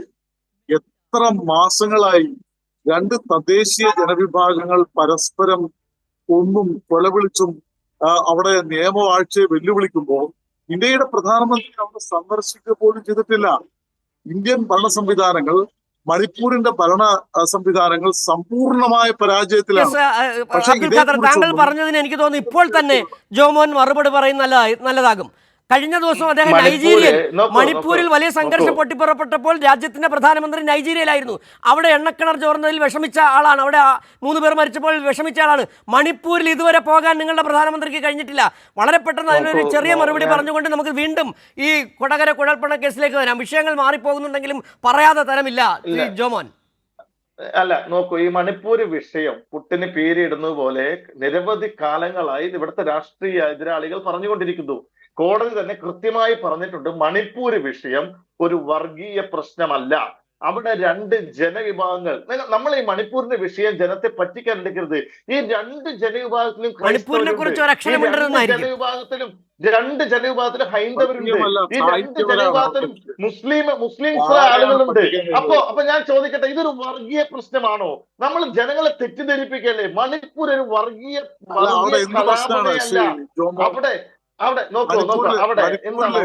എത്ര മാസങ്ങളായി രണ്ട് തദ്ദേശീയ ജനവിഭാഗങ്ങൾ പരസ്പരം ഒന്നും കൊലവിളിച്ചും അവിടെ നിയമവാഴ്ചയെ വെല്ലുവിളിക്കുമ്പോൾ ഇന്ത്യയുടെ പ്രധാനമന്ത്രി അവിടെ സന്ദർശിക്കുക പോലും ചെയ്തിട്ടില്ല. ഇന്ത്യൻ ഭരണ സംവിധാനങ്ങൾ, മണിപ്പൂരിന്റെ ഭരണ സംവിധാനങ്ങൾ സമ്പൂർണമായ പരാജയത്തിലാണ്. താങ്കൾ പറഞ്ഞതിന് എനിക്ക് തോന്നുന്നു ഇപ്പോൾ തന്നെ ജോമോൻ മറുപടി പറയുന്ന നല്ലതാകും. കഴിഞ്ഞ ദിവസം അദ്ദേഹം മണിപ്പൂരിൽ വലിയ സംഘർഷം പൊട്ടിപ്പുറപ്പെട്ടപ്പോൾ രാജ്യത്തിന്റെ പ്രധാനമന്ത്രി നൈജീരിയയിലായിരുന്നു. അവിടെ എണ്ണക്കിണർ ചോർന്നതിൽ വിഷമിച്ച ആളാണ്. അവിടെ 3 പേർ മരിച്ചപ്പോൾ വിഷമിച്ച ആളാണ്. മണിപ്പൂരിൽ ഇതുവരെ പോകാൻ നിങ്ങളുടെ പ്രധാനമന്ത്രിക്ക് കഴിഞ്ഞിട്ടില്ല. വളരെ പെട്ടെന്ന് അതിനൊരു ചെറിയ മറുപടി പറഞ്ഞുകൊണ്ട് നമുക്ക് വീണ്ടും ഈ കൊടകര കുഴൽപ്പണ കേസിലേക്ക് വരാം. വിഷയങ്ങൾ മാറിപ്പോകുന്നുണ്ടെങ്കിലും പറയാതെ തരമില്ല. ജോമോൻ, അല്ല നോക്കൂ, ഈ മണിപ്പൂര് വിഷയം പുട്ടിന് പേരിടുന്നത് പോലെ നിരവധി കാലങ്ങളായി ഇവിടുത്തെ രാഷ്ട്രീയ എതിരാളികൾ പറഞ്ഞുകൊണ്ടിരിക്കുന്നു. കോടതി തന്നെ കൃത്യമായി പറഞ്ഞിട്ടുണ്ട്, മണിപ്പൂര് വിഷയം ഒരു വർഗീയ പ്രശ്നമല്ല. അവിടെ രണ്ട് ജനവിഭാഗങ്ങൾ, നമ്മൾ ഈ മണിപ്പൂരിന്റെ വിഷയം ജനത്തെ പറ്റിക്കാൻ എടുക്കരുത്. ഈ രണ്ട് ജനവിഭാഗത്തിലും മണിപ്പൂരിനെ കുറിച്ച് ഒരു അക്ഷരം മിണ്ടരുതെന്നായിരിക്കും. രണ്ട് ജനവിഭാഗത്തിലും ഹൈന്ദവരുണ്ട്, ഈ രണ്ട് ജനവിഭാഗത്തിലും മുസ്ലിംസ് ആളുകളുണ്ട്. അപ്പൊ ഞാൻ ചോദിക്കട്ടെ, ഇതൊരു വർഗീയ പ്രശ്നമാണോ? നമ്മൾ ജനങ്ങളെ തെറ്റിദ്ധരിപ്പിക്കല്ലേ? മണിപ്പൂർ ഒരു വർഗീയ കലാപമല്ല. അവിടെ നോക്കൂ അവിടെ എന്താണ്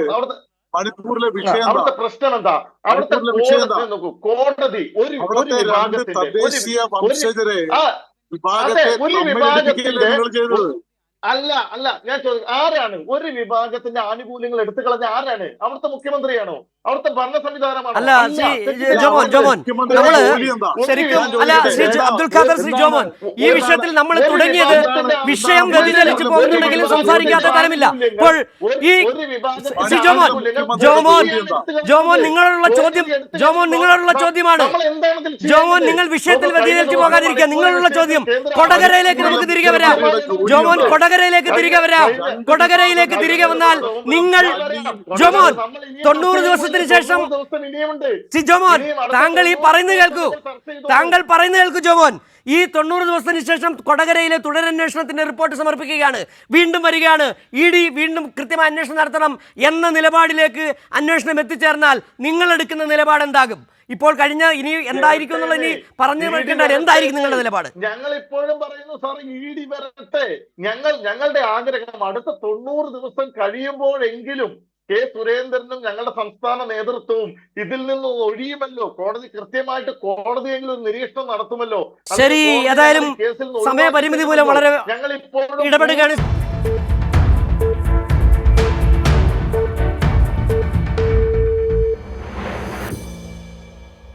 മണിപ്പൂരിലെ വിഷയം, അവിടുത്തെ പ്രശ്നം എന്താ? അവിടുത്തെ നോക്കൂ, കോടതി ഒരു വിഭാഗത്തിന്റെ അല്ല ഞാൻ ചോദിക്കും, ആരാണ് ഒരു വിഭാഗത്തിന്റെ ആനുകൂല്യങ്ങൾ എടുത്തു കളഞ്ഞ? ആരാണ്? അവിടുത്തെ മുഖ്യമന്ത്രിയാണോ? അവിടുത്തെ ഭരണ സംവിധാനമാണോ? അല്ല അബ്ദുൽ ഖാദർ, ശ്രീ ജോമോൻ, ഈ വിഷയത്തിൽ നമ്മൾ തുടങ്ങിയത് വിഷയം വ്യതിചലിച്ചു പോകുന്നുണ്ടെങ്കിലും സംസാരിക്കാത്ത തരമില്ല. ഇപ്പോൾ ഈ ശ്രീ ജോമോൻ നിങ്ങളുള്ള ചോദ്യമാണ്. ജോമോൻ, നിങ്ങൾ വിഷയത്തിൽ വ്യതിചലിച്ചു പോകാതിരിക്കുക. നിങ്ങളുള്ള ചോദ്യം കൊടകരയിലേക്ക് നമുക്ക് തിരികെ വരാം. ജോമോൻ, കൊടകരയിലേക്ക് തിരികെ വന്നാൽ നിങ്ങൾ ജോമോൻ 90 ദിവസത്തിന് ശേഷം ശ്രീ ജോമോൻ, താങ്കൾ പറയുന്നത് കേൾക്കൂ ജോമോൻ. ഈ 90 ദിവസത്തിന് ശേഷം കൊടകരയിലെ തുടരന്വേഷണത്തിന്റെ റിപ്പോർട്ട് സമർപ്പിക്കുകയാണ്. വീണ്ടും വരികയാണ് ED വീണ്ടും കൃത്യമായ അന്വേഷണം നടത്തണം എന്ന നിലപാടിലേക്ക് അന്വേഷണം എത്തിച്ചേർന്നാൽ നിങ്ങൾ എടുക്കുന്ന നിലപാട് എന്താകും? ഇപ്പോൾ കഴിഞ്ഞ ഇനി എന്തായിരിക്കും എന്നുള്ള ഇനി പറഞ്ഞു വെക്കേണ്ട, എന്തായിരിക്കും നിങ്ങളുടെ നിലപാട്? ഞങ്ങൾ ഇപ്പോഴും പറയുന്നു സാർ, ED വരട്ടെ. ഞങ്ങളുടെ ആഗ്രഹം അടുത്ത 90 ദിവസം കഴിയുമ്പോഴെങ്കിലും കെ സുരേന്ദ്രനും ഞങ്ങളുടെ സംസ്ഥാന നേതൃത്വവും ഇതിൽ നിന്ന് ഒഴിയുമല്ലോ. കോടതി കൃത്യമായിട്ട് കോടതിയെങ്കിലും നിരീക്ഷണം നടത്തുമല്ലോ. ശരി, ഏതായാലും സമയപരിമിതി മൂലം വളരെ ഞങ്ങൾ ഇപ്പോഴും ഇടപെടുകയാണ്.